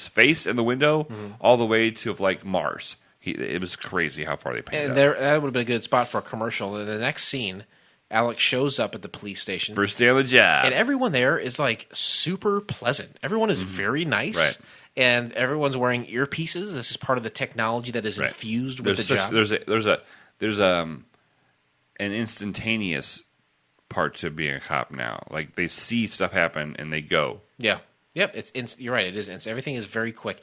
face in the window all the way to like Mars. It was crazy how far they panned out. That would have been a good spot for a commercial. In the next scene, Alex shows up at the police station. First day on the job. And everyone there is like super pleasant. Everyone is very nice. Right. And everyone's wearing earpieces. This is part of the technology that is infused with the job. There's an instantaneous part to being a cop now. Like they see stuff happen and they go. Yeah. Yep. You're right. It is. Everything is very quick.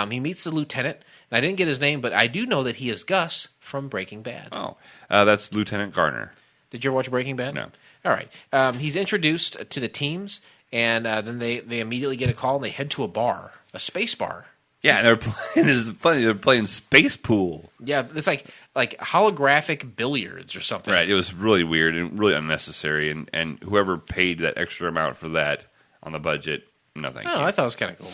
He meets the lieutenant, and I didn't get his name, but I do know that he is Gus from Breaking Bad. Oh, that's Lieutenant Garner. Did you ever watch Breaking Bad? No. All right. He's introduced to the teams, and then they immediately get a call, and they head to a bar, a space bar. Yeah, and they're playing. This is funny. They're playing space pool. Yeah, it's like holographic billiards or something. Right. It was really weird and really unnecessary, and whoever paid that extra amount for that on the budget, no thank you. I thought it was kind of cool.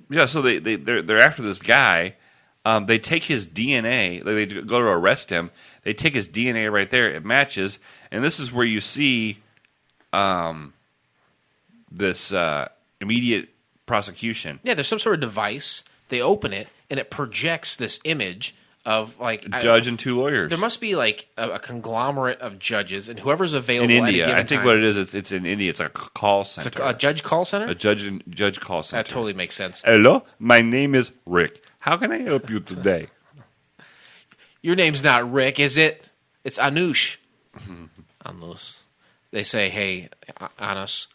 Yeah, so they're after this guy. They take his DNA. They go to arrest him. They take his DNA right there. It matches, and this is where you see this immediate prosecution. Yeah, there's some sort of device. They open it, and it projects this image of like a judge and 2 lawyers. There must be like a conglomerate of judges, and whoever's available in India. At a given I think time. What it is, it's in India. It's a call center. It's a judge call center. A judge call center. That totally makes sense. Hello, my name is Rick. How can I help you today? Your name's not Rick, is it? It's Anush. Anush. They say, "Hey, Anush,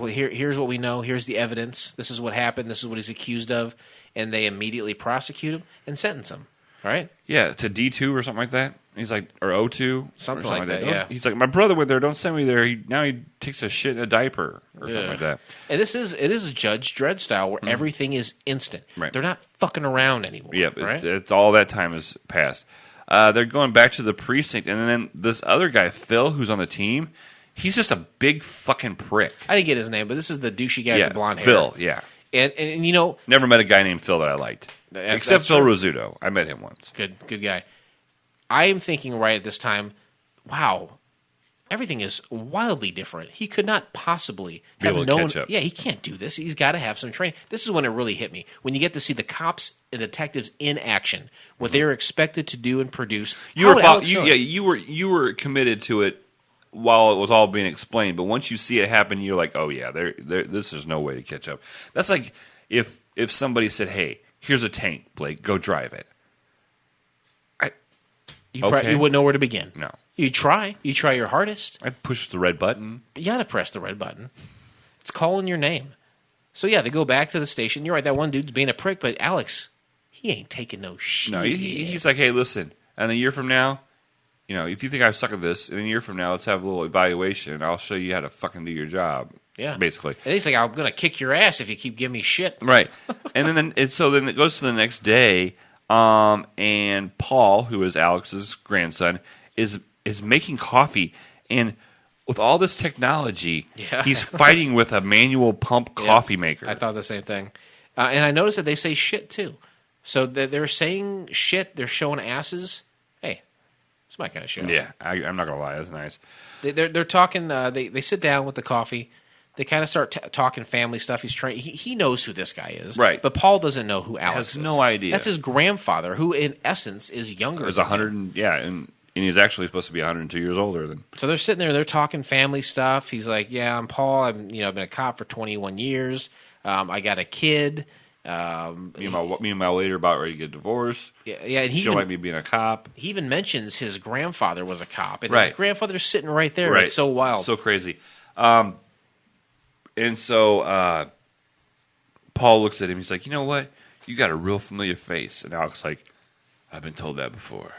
here's what we know. Here's the evidence. This is what happened. This is what he's accused of." And they immediately prosecute him and sentence him. All right? Yeah, to D2 or something like that. He's like, or O2. Something like that, yeah. He's like, my brother went there. Don't send me there. Now he takes a shit in a diaper or something like that. And it is a Judge Dredd style where everything is instant. Right. They're not fucking around anymore. Yeah, right? It's all that time has passed. They're going back to the precinct, and then this other guy, Phil, who's on the team, he's just a big fucking prick. I didn't get his name, but this is the douchey guy with the blonde hair. Phil, yeah. And you know, never met a guy named Phil that I liked, except Phil Rizzuto. I met him once. Good guy. I am thinking right at this time, wow, everything is wildly different. He could not possibly Be have able to known. catch up. Yeah, he can't do this. He's got to have some training. This is when it really hit me. When you get to see the cops and detectives in action, what they are expected to do and produce. You were committed to it while it was all being explained, but once you see it happen, you're like, oh yeah, this is no way to catch up. That's like if somebody said, hey, here's a tank, Blake, go drive it. You wouldn't know where to begin. No. You try your hardest. I'd push the red button. You got to press the red button. It's calling your name. So yeah, they go back to the station. You're right, that one dude's being a prick, but Alex, he ain't taking no shit. No, he's like, hey, listen, and a year from now, if you think I suck at this, in a year from now, let's have a little evaluation, and I'll show you how to fucking do your job. Yeah. Basically. And he's like, I'm going to kick your ass if you keep giving me shit. Right. And then it goes to the next day, and Paul, who is Alex's grandson, is making coffee, and with all this technology, he's fighting with a manual pump coffee maker. I thought the same thing. And I noticed that they say shit, too. So they're saying shit, they're showing asses. Hey, it's my kind of show. Yeah, I'm not going to lie, that's nice. They're talking, they sit down with the coffee. They kind of start talking family stuff. He knows who this guy is. Right. But Paul doesn't know who Alex is. Has no idea. That's his grandfather, who in essence is younger. Is 100, and he's actually supposed to be 102 years older than. So they're sitting there, they're talking family stuff. He's like, yeah, I'm Paul. I've been a cop for 21 years. I got a kid. Me and my lady are about ready to get divorced. Yeah, and she don't like me being a cop. He even mentions his grandfather was a cop, and right. his grandfather's sitting right there. Right. It's so wild, so crazy. And so Paul looks at him. He's like, you know what? You got a real familiar face. And Alex like, I've been told that before.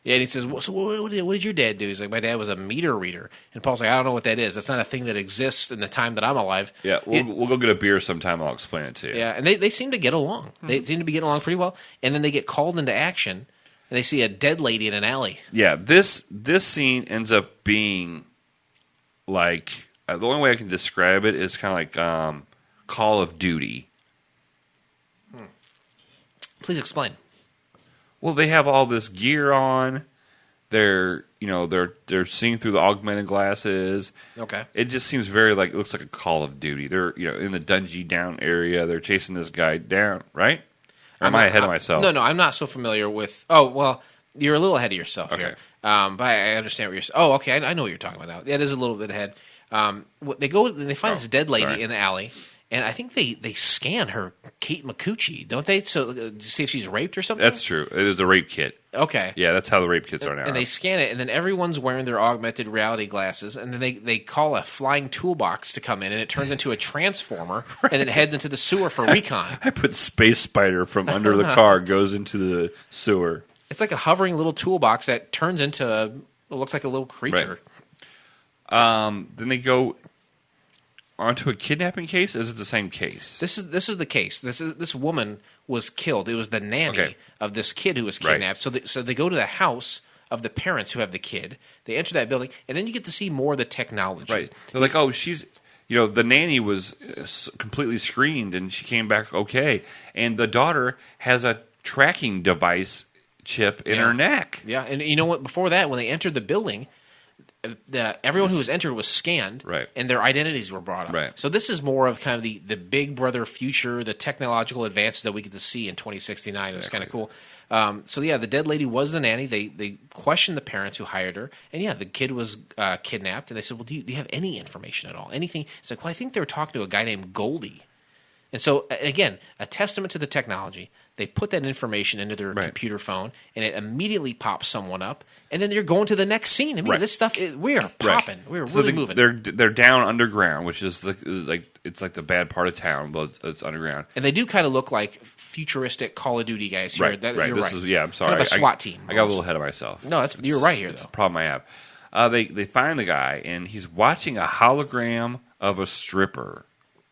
Yeah, and he says, well, so what did your dad do? He's like, my dad was a meter reader. And Paul's like, I don't know what that is. That's not a thing that exists in the time that I'm alive. Yeah, we'll go get a beer sometime. I'll explain it to you. Yeah, and they seem to get along. Mm-hmm. They seem to be getting along pretty well. And then they get called into action, and they see a dead lady in an alley. Yeah, this scene ends up being like, the only way I can describe it is kind of like Call of Duty. Please explain. Well, they have all this gear on. They're seeing through the augmented glasses. Okay. It just seems very it looks like a Call of Duty. They're in the Dungy Down area. They're chasing this guy down, right? Or am I ahead of myself? No, I'm not so familiar with. Oh, well, you're a little ahead of yourself here. But I understand what you're saying. Oh, okay, I know what you're talking about now. Yeah, it is a little bit ahead. They go and they find this dead lady in the alley, and I think they scan her Kate McCucci, don't they? So to see if she's raped or something. That's true. It is a rape kit. Okay. Yeah, that's how the rape kits are now. And they scan it, and then everyone's wearing their augmented reality glasses, and then they call a flying toolbox to come in, and it turns into a transformer, and then it heads into the sewer for recon. I put Space Spider from under the car goes into the sewer. It's like a hovering little toolbox that turns into it looks like a little creature. Right. Then they go onto a kidnapping case. Is it the same case? This is the case. This woman was killed. It was the nanny of this kid who was kidnapped. Right. So they go to the house of the parents who have the kid. They enter that building, and then you get to see more of the technology. Right. They're like, oh, she's. The nanny was completely screened, and she came back okay. And the daughter has a tracking device chip in her neck. Yeah, and you know what? Before that, when they entered the building, everyone who was entered was scanned, right, and their identities were brought up. Right. So this is more of kind of the Big Brother future, the technological advances that we get to see in 2069. Exactly. It was kind of cool. So yeah, the dead lady was the nanny. They questioned the parents who hired her, and yeah, the kid was kidnapped. And they said, "Well, do you have any information at all? Anything?" It's like, "Well, I think they were talking to a guy named Goldie." And so again, a testament to the technology. They put that information into their computer phone, and it immediately pops someone up. And then you're going to the next scene. I mean, this stuff we are popping. We're really moving. They're down underground, which is it's like the bad part of town, but it's underground. And they do kind of look like futuristic Call of Duty guys here. Right. You're I'm sorry. Kind of a SWAT team. I got a little ahead of myself. No, you're right here, though. That's the problem I have. They find the guy, and he's watching a hologram of a stripper.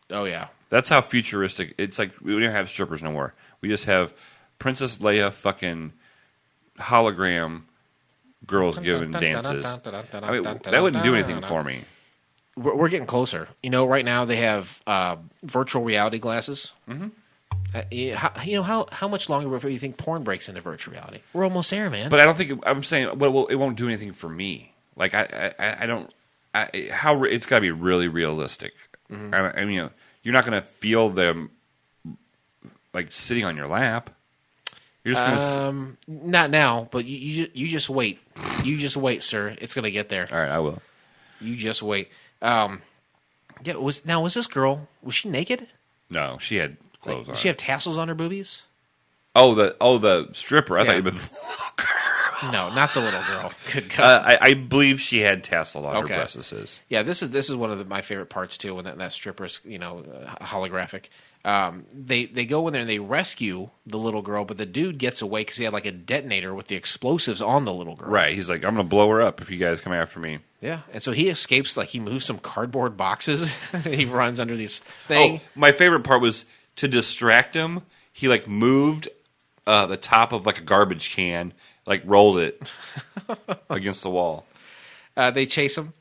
Oh yeah. That's how futuristic. It's like we don't have strippers no more. We just have Princess Leia fucking hologram girls giving dances. I mean, that wouldn't do anything for me. We're getting closer. Right now they have virtual reality glasses. Mm-hmm. How much longer before you think porn breaks into virtual reality? We're almost there, man. But I don't think I'm saying. Well, it won't do anything for me. Like I don't. it's got to be really realistic. I mean, you're not going to feel them like sitting on your lap. You're just going to not now, but you just wait. You just wait, sir. It's going to get there. All right, I will. You just wait. Was this girl? Was she naked? No, she had clothes on. Did she have tassels on her boobies? Oh, the stripper. I thought you meant the little girl. No, not the little girl. Good God. I believe she had tassel on her breasts. Yeah, this is one of my favorite parts too. When that stripper's holographic. They go in there and they rescue the little girl, but the dude gets away because he had like a detonator with the explosives on the little girl. Right. He's like, I'm going to blow her up if you guys come after me. Yeah, and so he escapes. Like he moves some cardboard boxes. He runs under these thing. Oh, my favorite part was to distract him. He like moved the top of like a garbage can, like rolled it against the wall. They chase him.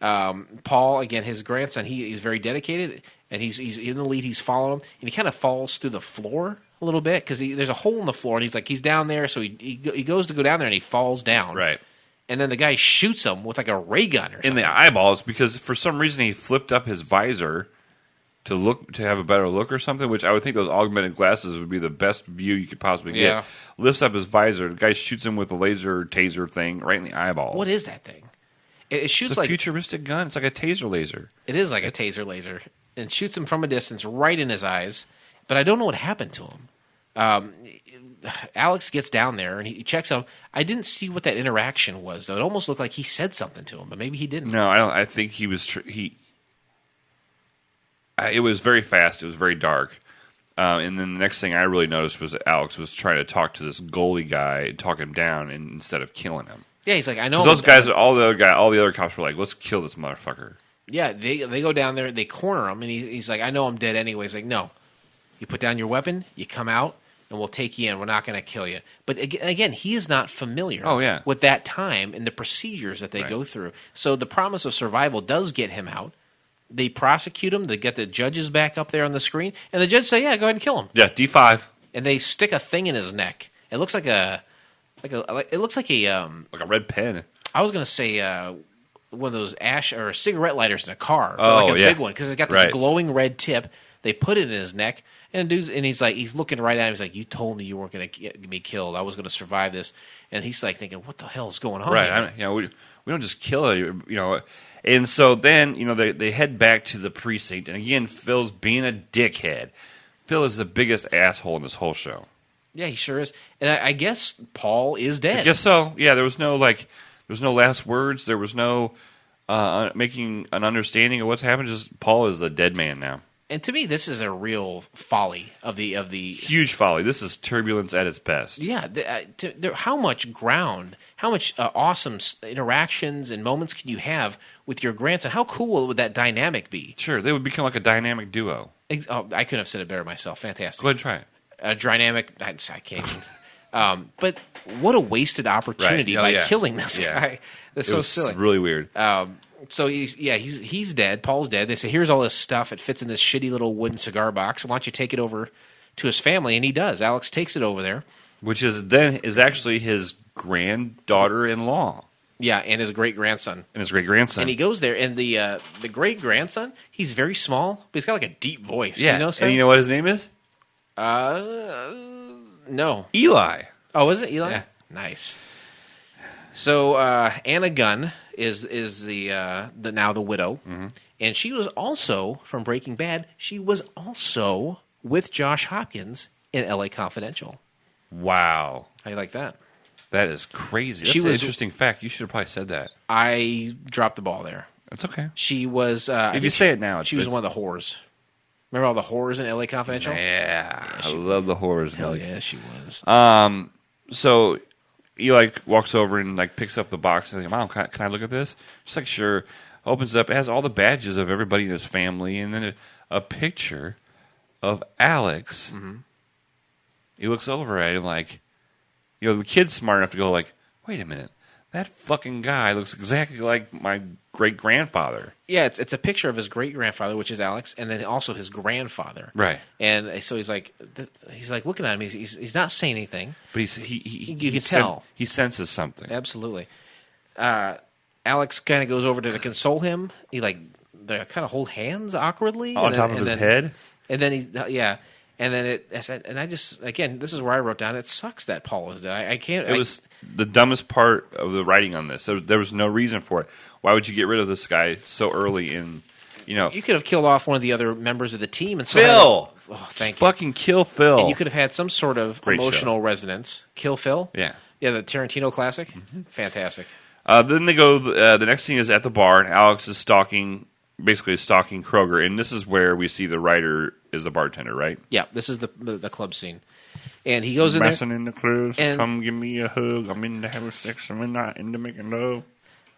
Paul, again, his grandson, he's very dedicated, and he's in the lead. He's following him, and he kind of falls through the floor a little bit because there's a hole in the floor, and he's down there, so he goes to go down there, and he falls down. Right. And then the guy shoots him with like a ray gun or something. In the eyeballs because for some reason he flipped up his visor to have a better look or something, which I would think those augmented glasses would be the best view you could possibly get. Yeah. Lifts up his visor, the guy shoots him with a laser taser thing right in the eyeballs. What is that thing? It shoots It's a like futuristic gun. It's like a taser laser. It is like a taser laser. And shoots him from a distance right in his eyes. But I don't know what happened to him. Alex gets down there and he checks him. I didn't see what that interaction was, though. It almost looked like he said something to him, but maybe he didn't. No, I don't. I think he was. It was very fast. It was very dark. And then the next thing I really noticed was that Alex was trying to talk to this goalie guy, talk him down, instead of killing him. Yeah, he's like, I know. Those guys, all the other cops were like, "Let's kill this motherfucker." Yeah, they go down there, they corner him, and he's like, I know I'm dead anyway. He's like, no, you put down your weapon, you come out, and we'll take you in. We're not going to kill you. But again, he is not familiar with that time and the procedures that they go through. So the promise of survival does get him out. They prosecute him. They get the judges back up there on the screen, and the judge say, "Yeah, go ahead and kill him." Yeah, D5. And they stick a thing in his neck. It looks like a red pen. I was going to say one of those ash or cigarette lighters in a car, but like a big one, because it's got this glowing red tip. They put it in his neck, and he's looking right at him. He's like, "You told me you weren't going to get me killed. I was going to survive this." And he's like thinking, "What the hell is going on?" Right. We don't just kill you, And so then, they head back to the precinct, and again, Phil's being a dickhead. Phil is the biggest asshole in this whole show. Yeah, he sure is. And I guess Paul is dead. I guess so. Yeah, there was no last words. There was no making an understanding of what's happened. Just Paul is a dead man now. And to me, this is a real folly of the huge folly. This is turbulence at its best. Yeah, how much awesome interactions and moments can you have with your grandson? How cool would that dynamic be? Sure, they would become like a dynamic duo. Oh, I couldn't have said it better myself. Fantastic. Go ahead and try it. A dynamic. I can't. But what a wasted opportunity by killing this guy. That's so silly. It's really weird. So he's dead. Paul's dead. They say, here's all this stuff. It fits in this shitty little wooden cigar box. Why don't you take it over to his family? And he does. Alex takes it over there. Which is actually his granddaughter-in-law. Yeah, and his great-grandson. And he goes there, and the great-grandson, he's very small, but he's got like a deep voice. Yeah, and you know what his name is? No. Eli. Oh, is it Eli? Yeah. Nice. So Anna Gunn is the now the widow, and she was also from Breaking Bad. She was also with Josh Hopkins in L.A. Confidential. Wow, how do you like that? That is crazy. That's an interesting fact. You should have probably said that. I dropped the ball there. That's okay. She was. If you say it now, she was one of the whores. Remember all the whores in L.A. Confidential? Yeah, I love the whores. Hell yeah, she was. So Eli walks over and picks up the box and like, "Mom, can I look at this?" She's like, "Sure." Opens up, it has all the badges of everybody in his family, and then a picture of Alex. Mm-hmm. He looks over at him like, the kid's smart enough to go like, "Wait a minute, that fucking guy looks exactly like my great grandfather." Yeah, it's a picture of his great grandfather, which is Alex, and then also his grandfather. Right. And so he's like looking at him. He's not saying anything, but you can tell he senses something. Absolutely. Alex kind of goes over to console him. He they kind of hold hands awkwardly on top of his head. And then and then I just, again, this is where I wrote down, it sucks that Paul is dead. I can't. It was the dumbest part of the writing on this. There was no reason for it. Why would you get rid of this guy so early in, You could have killed off one of the other members of the team. And Phil! Thank you. Fucking kill Phil. And you could have had some sort of Great emotional show. resonance. Kill Phil? Yeah. Yeah, the Tarantino classic. Fantastic. Then they go, the next thing is at the bar, and Alex is basically stalking Kroger, and this is where we see the writer is the bartender, right? Yeah, this is the club scene. And he goes in there. Messing in the clubs, and come give me a hug, I'm into having sex, I'm not into making love.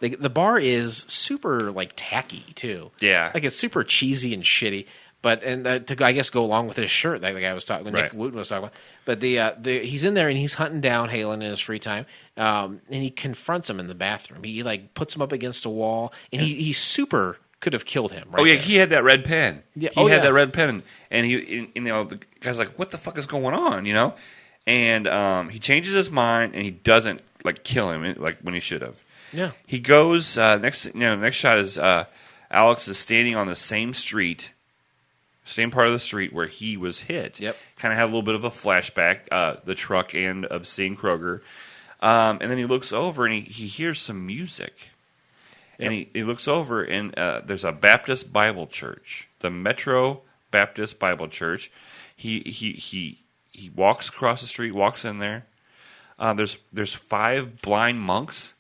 The bar is super, tacky, too. Yeah. It's super cheesy and shitty. But, to, I guess, go along with his shirt, like the guy was talking, Right. Nick Wootton was talking about. But he's in there, and he's hunting down Halen in his free time. And he confronts him in the bathroom. He, puts him up against a wall, and he super could have killed him. Right Oh, yeah, there. he had that red pen. Yeah. He had that red pen, and the guy's like, what the fuck is going on, And he changes his mind, and he doesn't, kill him, when he should have. Yeah. He goes, next shot is Alex is standing on the same street, same part of the street where he was hit. Yep. Kind of had a little bit of a flashback, the truck and of seeing Kroger. And then he looks over and he hears some music. Yep. And he looks over and there's a Baptist Bible church, the Metro Baptist Bible Church. He walks across the street, walks in there. There's 5 blind monks.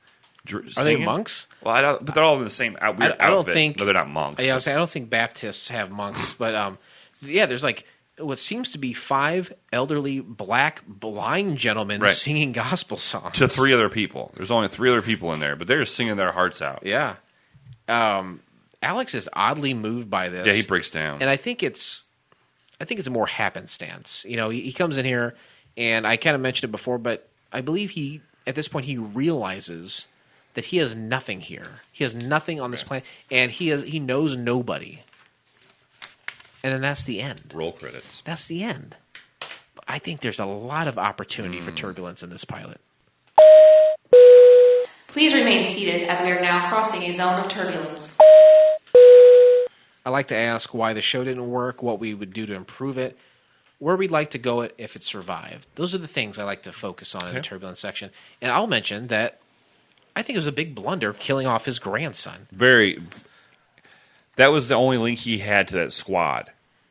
Are Singing. they monks? Well, but they're all in the same weird outfit. I don't think. No, they're not monks. Yeah, I don't think Baptists have monks, but there's what seems to be 5 elderly black blind gentlemen Right. singing gospel songs To 3 other people. There's only 3 other people in there, but they're singing their hearts out. Yeah. Alex is oddly moved by this. Yeah, he breaks down. And I think it's a more happenstance. He comes in here, and I kind of mentioned it before, but I believe at this point he realizes that he has nothing here. He has nothing on this planet, and he knows nobody. And then that's the end. Roll credits. That's the end. I think there's a lot of opportunity for turbulence in this pilot. Please remain seated as we are now crossing a zone of turbulence. I like to ask why the show didn't work, what we would do to improve it, where we'd like to go if it survived. Those are the things I like to focus on in the turbulence section. And I'll mention that I think it was a big blunder killing off his grandson. That was the only link he had to that squad.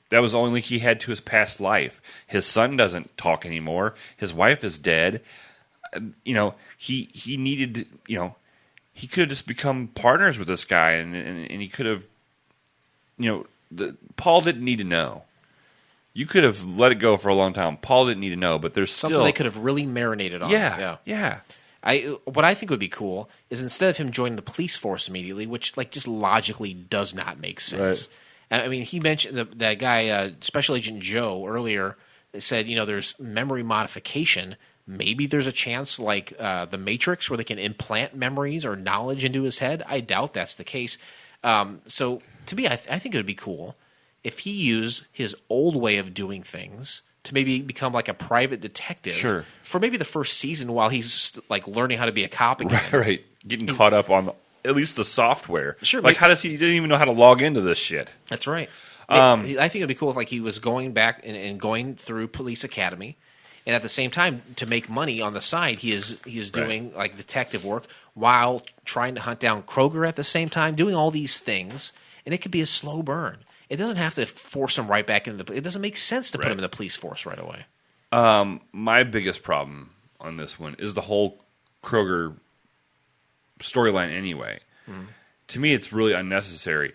That was the only link he had to his past life. His son doesn't talk anymore. His wife is dead. He needed, he could have just become partners with this guy, and he could have, Paul didn't need to know. You could have let it go for a long time. Paul didn't need to know, but there's Something still they could have really marinated on. Yeah. What I think would be cool is instead of him joining the police force immediately, which just logically does not make sense. Right. I mean, he mentioned that guy, Special Agent Joe, earlier said, there's memory modification. Maybe there's a chance like the Matrix where they can implant memories or knowledge into his head. I doubt that's the case. So to me, I think it would be cool if he used his old way of doing things to maybe become like a private detective for maybe the first season while he's learning how to be a cop again. Right. Getting caught up on at least the software. Sure. How does he didn't even know how to log into this shit? That's right. I think it'd be cool if he was going back and going through police academy, and at the same time to make money on the side, he is doing detective work while trying to hunt down Kroger at the same time, doing all these things, and it could be a slow burn. It doesn't have to force him right back into it doesn't make sense to put him in the police force right away. My biggest problem on this one is the whole Kroger storyline anyway. To me, it's really unnecessary.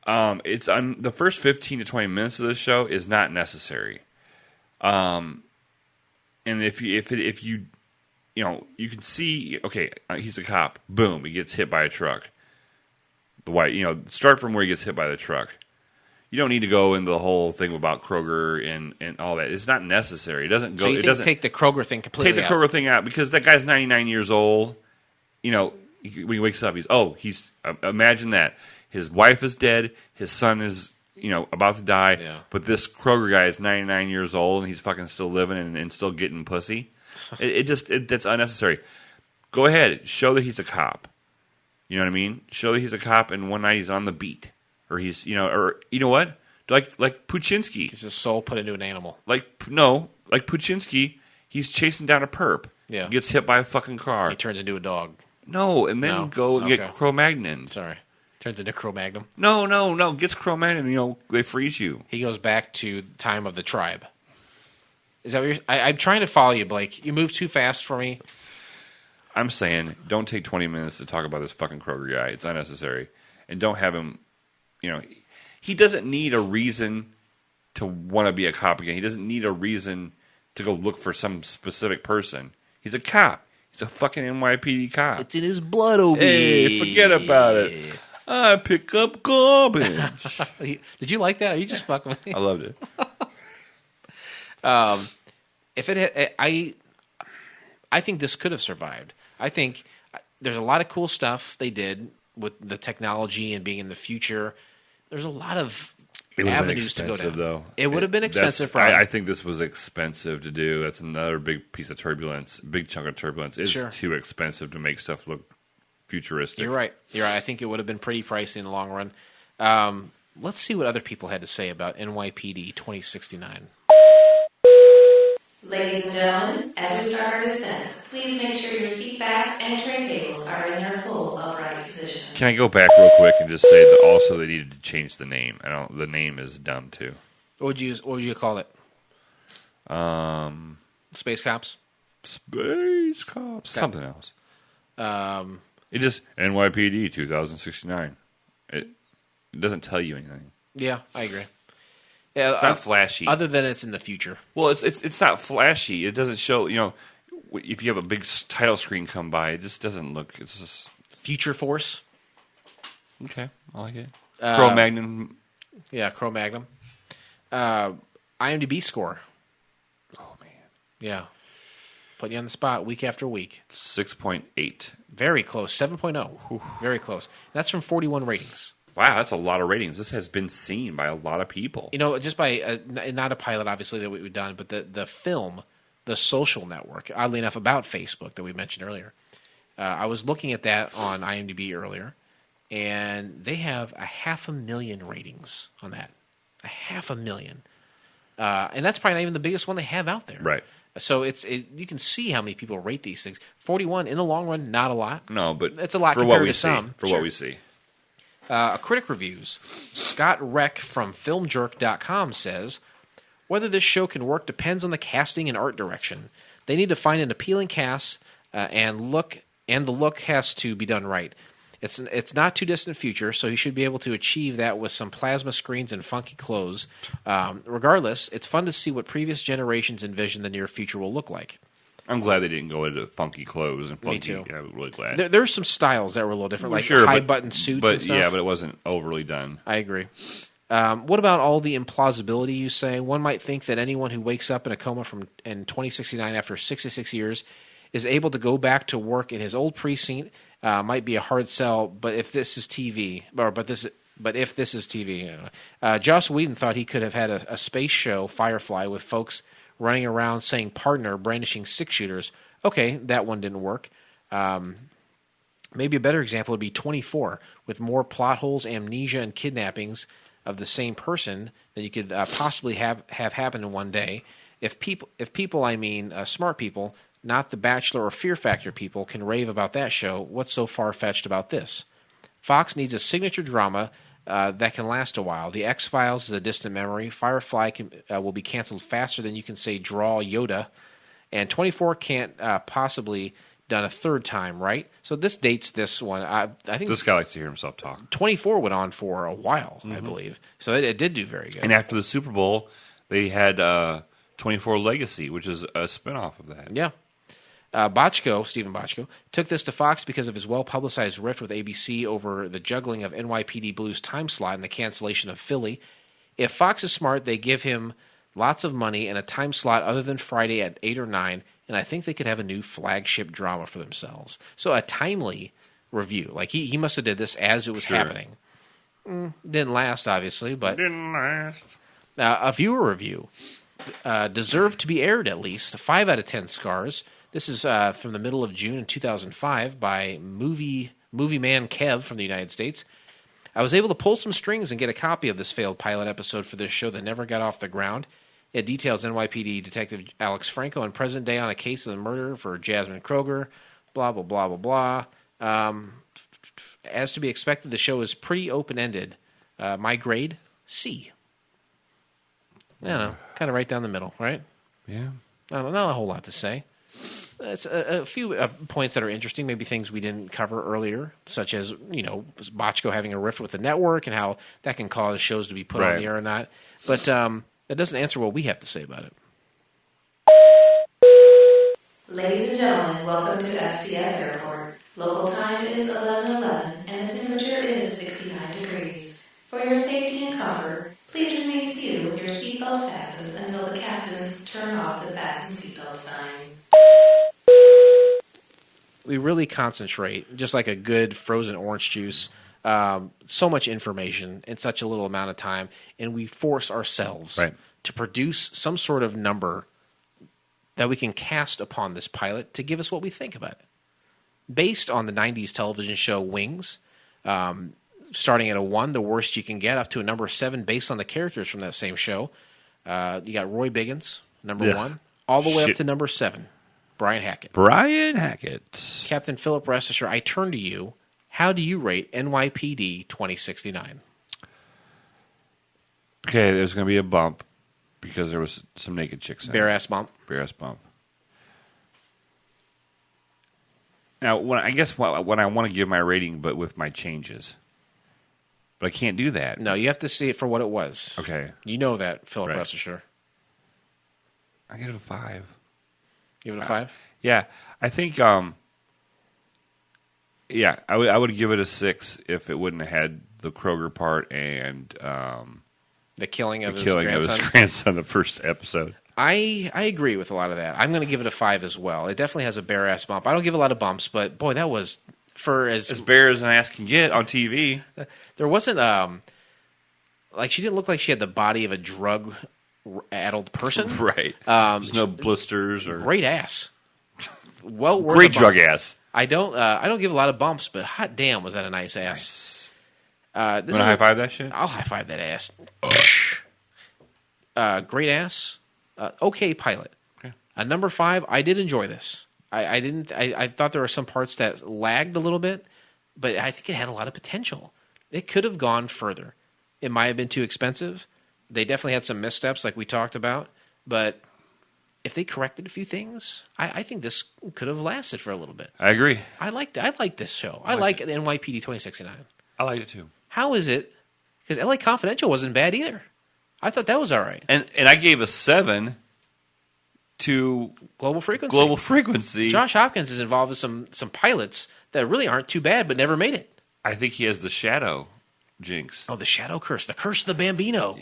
The first 15 to 20 minutes of this show is not necessary. And if you can see, okay, he's a cop. Boom, he gets hit by a truck. Start from where he gets hit by the truck. You don't need to go into the whole thing about Kroger and all that. It's not necessary. It doesn't go. So you think take the Kroger thing completely Take the Kroger thing out because that guy's 99 years old. When he wakes up, he's imagine that his wife is dead, his son is about to die, but this Kroger guy is 99 years old and he's fucking still living and still getting pussy. That's unnecessary. Go ahead, show that he's a cop. You know what I mean? Show that he's a cop, and one night he's on the beat, or he's or you know what? Like Puchinsky. He's his soul put into an animal. Like Puchinsky, he's chasing down a perp. Yeah. Gets hit by a fucking car. He turns into a dog. No, and then go and get Cro-Magnon. Sorry. Turns into Cro-Magnon. No. Gets Cro-Magnon, they freeze you. He goes back to the time of the tribe. Is that what you're... I'm trying to follow you, Blake. You move too fast for me. I'm saying, don't take 20 minutes to talk about this fucking Kroger guy. It's unnecessary. And don't have him, he doesn't need a reason to want to be a cop again. He doesn't need a reason to go look for some specific person. He's a cop. He's a fucking NYPD cop. It's in his blood, Obi. Hey, forget about it. I pick up garbage. Did you like that? Are you just fucking with me? I loved it. If it had, I think this could have survived. I think there's a lot of cool stuff they did with the technology and being in the future. There's a lot of avenues to go down. Though. It would have been expensive, probably. I think this was expensive to do. That's another big piece of turbulence. Big chunk of turbulence. It's too expensive to make stuff look futuristic. You're right. I think it would have been pretty pricey in the long run. Let's see what other people had to say about NYPD 2069. Ladies and gentlemen, as we start our descent, please make sure your seat backs and tray tables are in their full upright position. Can I go back real quick and just say that also they needed to change the name? The name is dumb too. What would you call it? Space Cops? Space Cops. Something else. It just NYPD 2069. It doesn't tell you anything. Yeah, I agree. Yeah, it's not flashy. Other than it's in the future. Well, it's not flashy. It doesn't show, if you have a big title screen come by, it just doesn't look, it's just... Future Force. Okay, I like it. Cro-Magnon. Yeah, Cro-Magnon. IMDb score. Oh, man. Yeah. Putting you on the spot week after week. 6.8. Very close. 7.0. Very close. That's from 41 ratings. Wow, that's a lot of ratings. This has been seen by a lot of people. Just by, not a pilot, obviously, that we've done, but the film, The Social Network, oddly enough, about Facebook that we mentioned earlier. I was looking at that on IMDb earlier, and they have 500,000 ratings on that. 500,000. And that's probably not even the biggest one they have out there. Right. So you can see how many people rate these things. 41, in the long run, not a lot. No, but it's a lot for compared what we to see, some. For what we see. Critic reviews. Scott Reck from FilmJerk.com says, whether this show can work depends on the casting and art direction. They need to find an appealing cast, and the look has to be done right. It's not too distant future, so you should be able to achieve that with some plasma screens and funky clothes. Regardless, it's fun to see what previous generations envisioned the near future will look like. I'm glad they didn't go into funky clothes and funky. Me too. Yeah, I'm really glad. There's some styles that were a little different, like sure, high-button suits and stuff. Yeah, but it wasn't overly done. I agree. What about all the implausibility you say? One might think that anyone who wakes up in a coma in 2069 after 66 years is able to go back to work in his old precinct. Might be a hard sell, but if this is TV, Joss Whedon thought he could have had a space show, Firefly, with folks running around saying partner, brandishing six-shooters. Okay, that one didn't work. Maybe a better example would be 24, with more plot holes, amnesia, and kidnappings of the same person that you could possibly have happen in one day. If people, I mean smart people, not the Bachelor or Fear Factor people, can rave about that show, what's so far-fetched about this? Fox needs a signature drama that can last a while. The X-Files is a distant memory. Firefly will be canceled faster than you can say draw Yoda. And 24 can't possibly done a third time, right? So this dates this one. I think this guy likes to hear himself talk. 24 went on for a while, I believe. So it did do very good. And after the Super Bowl, they had 24 Legacy, which is a spinoff of that. Yeah. Stephen Bochco, took this to Fox because of his well-publicized rift with ABC over the juggling of NYPD Blue's time slot and the cancellation of Philly. If Fox is smart, they give him lots of money and a time slot other than Friday at 8 or 9, and I think they could have a new flagship drama for themselves. So a timely review. Like, he must have did this as it was happening. Didn't last, obviously, but... Didn't last. A viewer review. Deserved to be aired, at least. 5 out of 10 scars. This is from the middle of June in 2005 by Movie Movie Man Kev from the United States. I was able to pull some strings and get a copy of this failed pilot episode for this show that never got off the ground. It details NYPD Detective Alex Franco in present day on a case of the murder for Jasmine Kroger, blah, blah, blah, blah, blah. As to be expected, the show is pretty open-ended. My grade, C. I don't know, kind of right down the middle, right? Yeah. I don't know, not a whole lot to say. It's a few points that are interesting, maybe things we didn't cover earlier, such as, Bochco having a rift with the network and how that can cause shows to be put on the air or not. But that doesn't answer what we have to say about it. Ladies and gentlemen, welcome to FCF Airport. Local time is 11:11 and the temperature is 69 degrees. For your safety and comfort, please remain seated with your seatbelt fastened until the captains turn off the fasten seatbelt sign. We really concentrate, just like a good frozen orange juice, so much information in such a little amount of time, and we force ourselves to produce some sort of number that we can cast upon this pilot to give us what we think about it. Based on the 90s television show Wings, starting at a 1, the worst you can get, up to a number 7 based on the characters from that same show. You got Roy Biggins, number 1, all the way up to number 7, Brian Hackett. Captain Philip, rest assured, I turn to you. How do you rate NYPD 2069? Okay, there's going to be a bump because there was some naked chicks in Bare ass bump. Bare ass bump. Now, when I want to give my rating, but with my changes. But I can't do that. No, you have to see it for what it was. Okay. You know that, Philip, rest assured. I give it a 5. Give it a 5? Yeah. I think, I would give it a 6 if it wouldn't have had the Kroger part and the killing of his grandson the first episode. I agree with a lot of that. I'm going to give it a 5 as well. It definitely has a bare ass bump. I don't give a lot of bumps, but boy, that was for as bare as an ass can get on TV. There wasn't she didn't look like she had the body of a drug addled person. Right. There's no blisters or great ass. Well worth great drug ass. I don't give a lot of bumps, but hot damn was that a nice ass. Want to high five that shit? I'll high five that ass. Great ass. Okay pilot. Okay. Number 5, I did enjoy this. I thought there were some parts that lagged a little bit, but I think it had a lot of potential. It could have gone further. It might have been too expensive. They definitely had some missteps like we talked about, but if they corrected a few things, I think this could have lasted for a little bit. I agree. I like this show. I like NYPD 2069. I like it too. How is it? Because LA Confidential wasn't bad either. I thought that was all right. And I gave a 7 to Global Frequency. Josh Hopkins is involved with some pilots that really aren't too bad, but never made it. I think he has the shadow jinx. Oh, the shadow curse. The curse of the Bambino.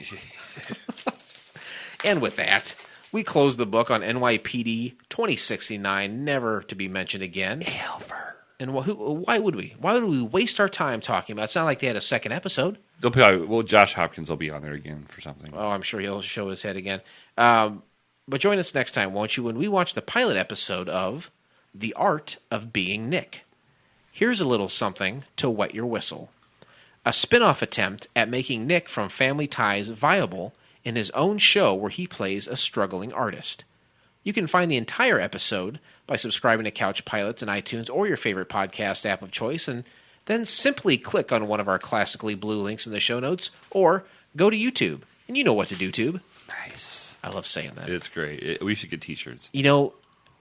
And with that, we close the book on NYPD 2069, never to be mentioned again. Ever. And why would we? Why would we waste our time talking about it? It's not like they had a second episode. Josh Hopkins will be on there again for something. Oh, I'm sure he'll show his head again. But join us next time, won't you, when we watch the pilot episode of The Art of Being Nick. Here's a little something to wet your whistle. A spin-off attempt at making Nick from Family Ties viable in his own show where he plays a struggling artist. You can find the entire episode by subscribing to Couch Pilots in iTunes or your favorite podcast app of choice, and then simply click on one of our classically blue links in the show notes, or go to YouTube. And you know what to do, Tube. Nice. I love saying that. It's great. We should get T-shirts.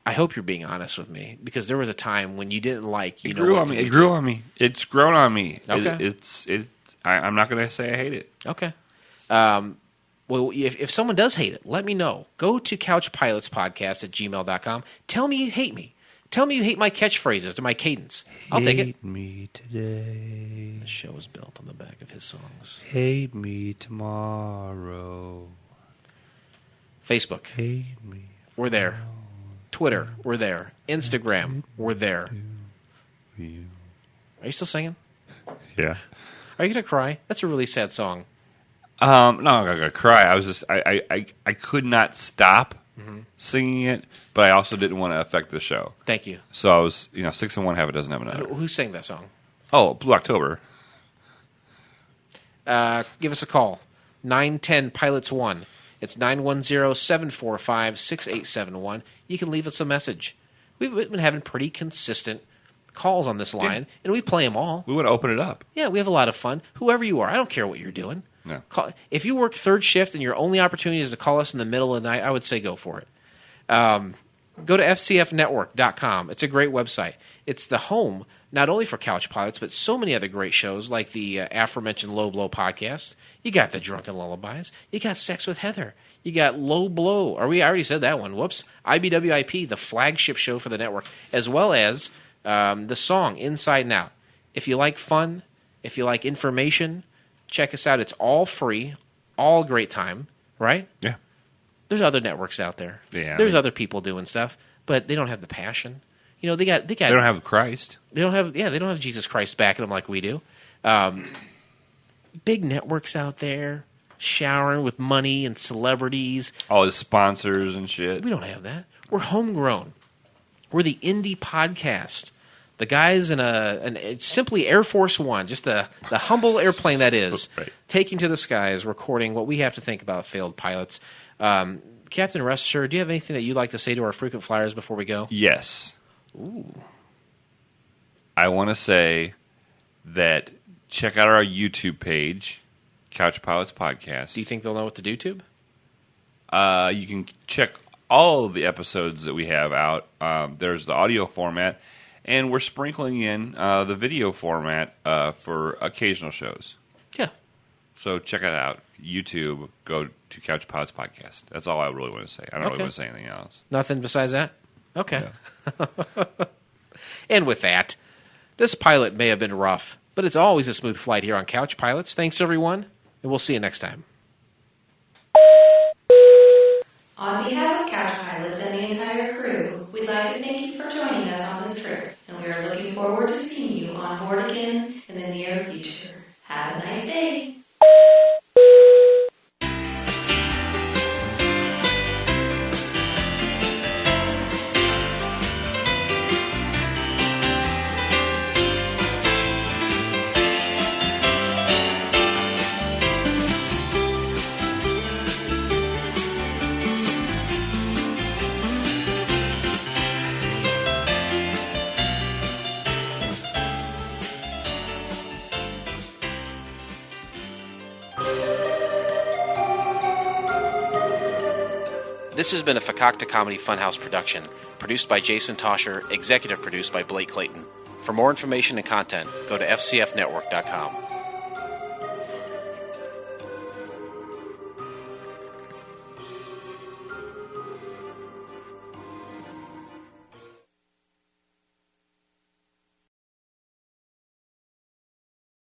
I hope you're being honest with me, because there was a time when you didn't like. It grew on me. It grew on me. It's grown on me. Okay. I'm not going to say I hate it. Okay. Well, if someone does hate it, let me know. Go to CouchPilotspodcast@gmail.com. Tell me you hate me. Tell me you hate my catchphrases or my cadence. I'll take it. Hate me today. The show is built on the back of his songs. Hate me tomorrow. Facebook. Hate me. We're there. Twitter. We're there. Instagram. We're there. Are you still singing? Yeah. Are you going to cry? That's a really sad song. No, I'm not gonna cry. I was just I could not stop singing it, but I also didn't want to affect the show. Thank you. So I was 6 and 1 half a dozen have another. Who sang that song? Oh, Blue October. Give us a call. 910-PILOTS-1. It's 910-745-6871. You can leave us a message. We've been having pretty consistent calls on this line, and we play them all. We want to open it up. Yeah, we have a lot of fun. Whoever you are, I don't care what you're doing. No. If you work third shift and your only opportunity is to call us in the middle of the night, I would say go for it. Go to fcfnetwork.com. It's a great website. It's the home not only for Couch Pilots, but so many other great shows like the aforementioned Low Blow podcast. You got the Drunken Lullabies. You got Sex with Heather. You got Low Blow. I already said that one. Whoops. IBWIP, the flagship show for the network, as well as the song Inside and Out. If you like fun, if you like information, check us out. It's all free, all great time, right? Yeah. There's other networks out there. Yeah, There's other people doing stuff, but they don't have the passion. You know, they don't have Christ. They don't have Jesus Christ backing them like we do. Big networks out there showering with money and celebrities. All his sponsors and shit. We don't have that. We're homegrown. We're the indie podcast. The guys in it's simply Air Force One, just the humble airplane that is, right. Taking to the skies, recording what we have to think about failed pilots. Captain Resser, do you have anything that you'd like to say to our frequent flyers before we go? Yes. Ooh. I want to say that check out our YouTube page, Couch Pilots Podcast. Do you think they'll know what to do, Tube? You can check all of the episodes that we have out. There's the audio format, and we're sprinkling in the video format for occasional shows. Yeah. So check it out. YouTube, go to Couch Pilots Podcast. That's all I really want to say. I don't really want to say anything else. Nothing besides that? Okay. Yeah. And with that, this pilot may have been rough, but it's always a smooth flight here on Couch Pilots. Thanks, everyone, and we'll see you next time. On behalf of Couch Pilots and the entire crew, we'd like to thank you for joining us on this trip, and we are looking forward to seeing you on board again in the near future. Have a nice day. This has been a Fakakta Comedy Funhouse production, produced by Jason Tosher, executive produced by Blake Clayton. For more information and content, go to fcfnetwork.com.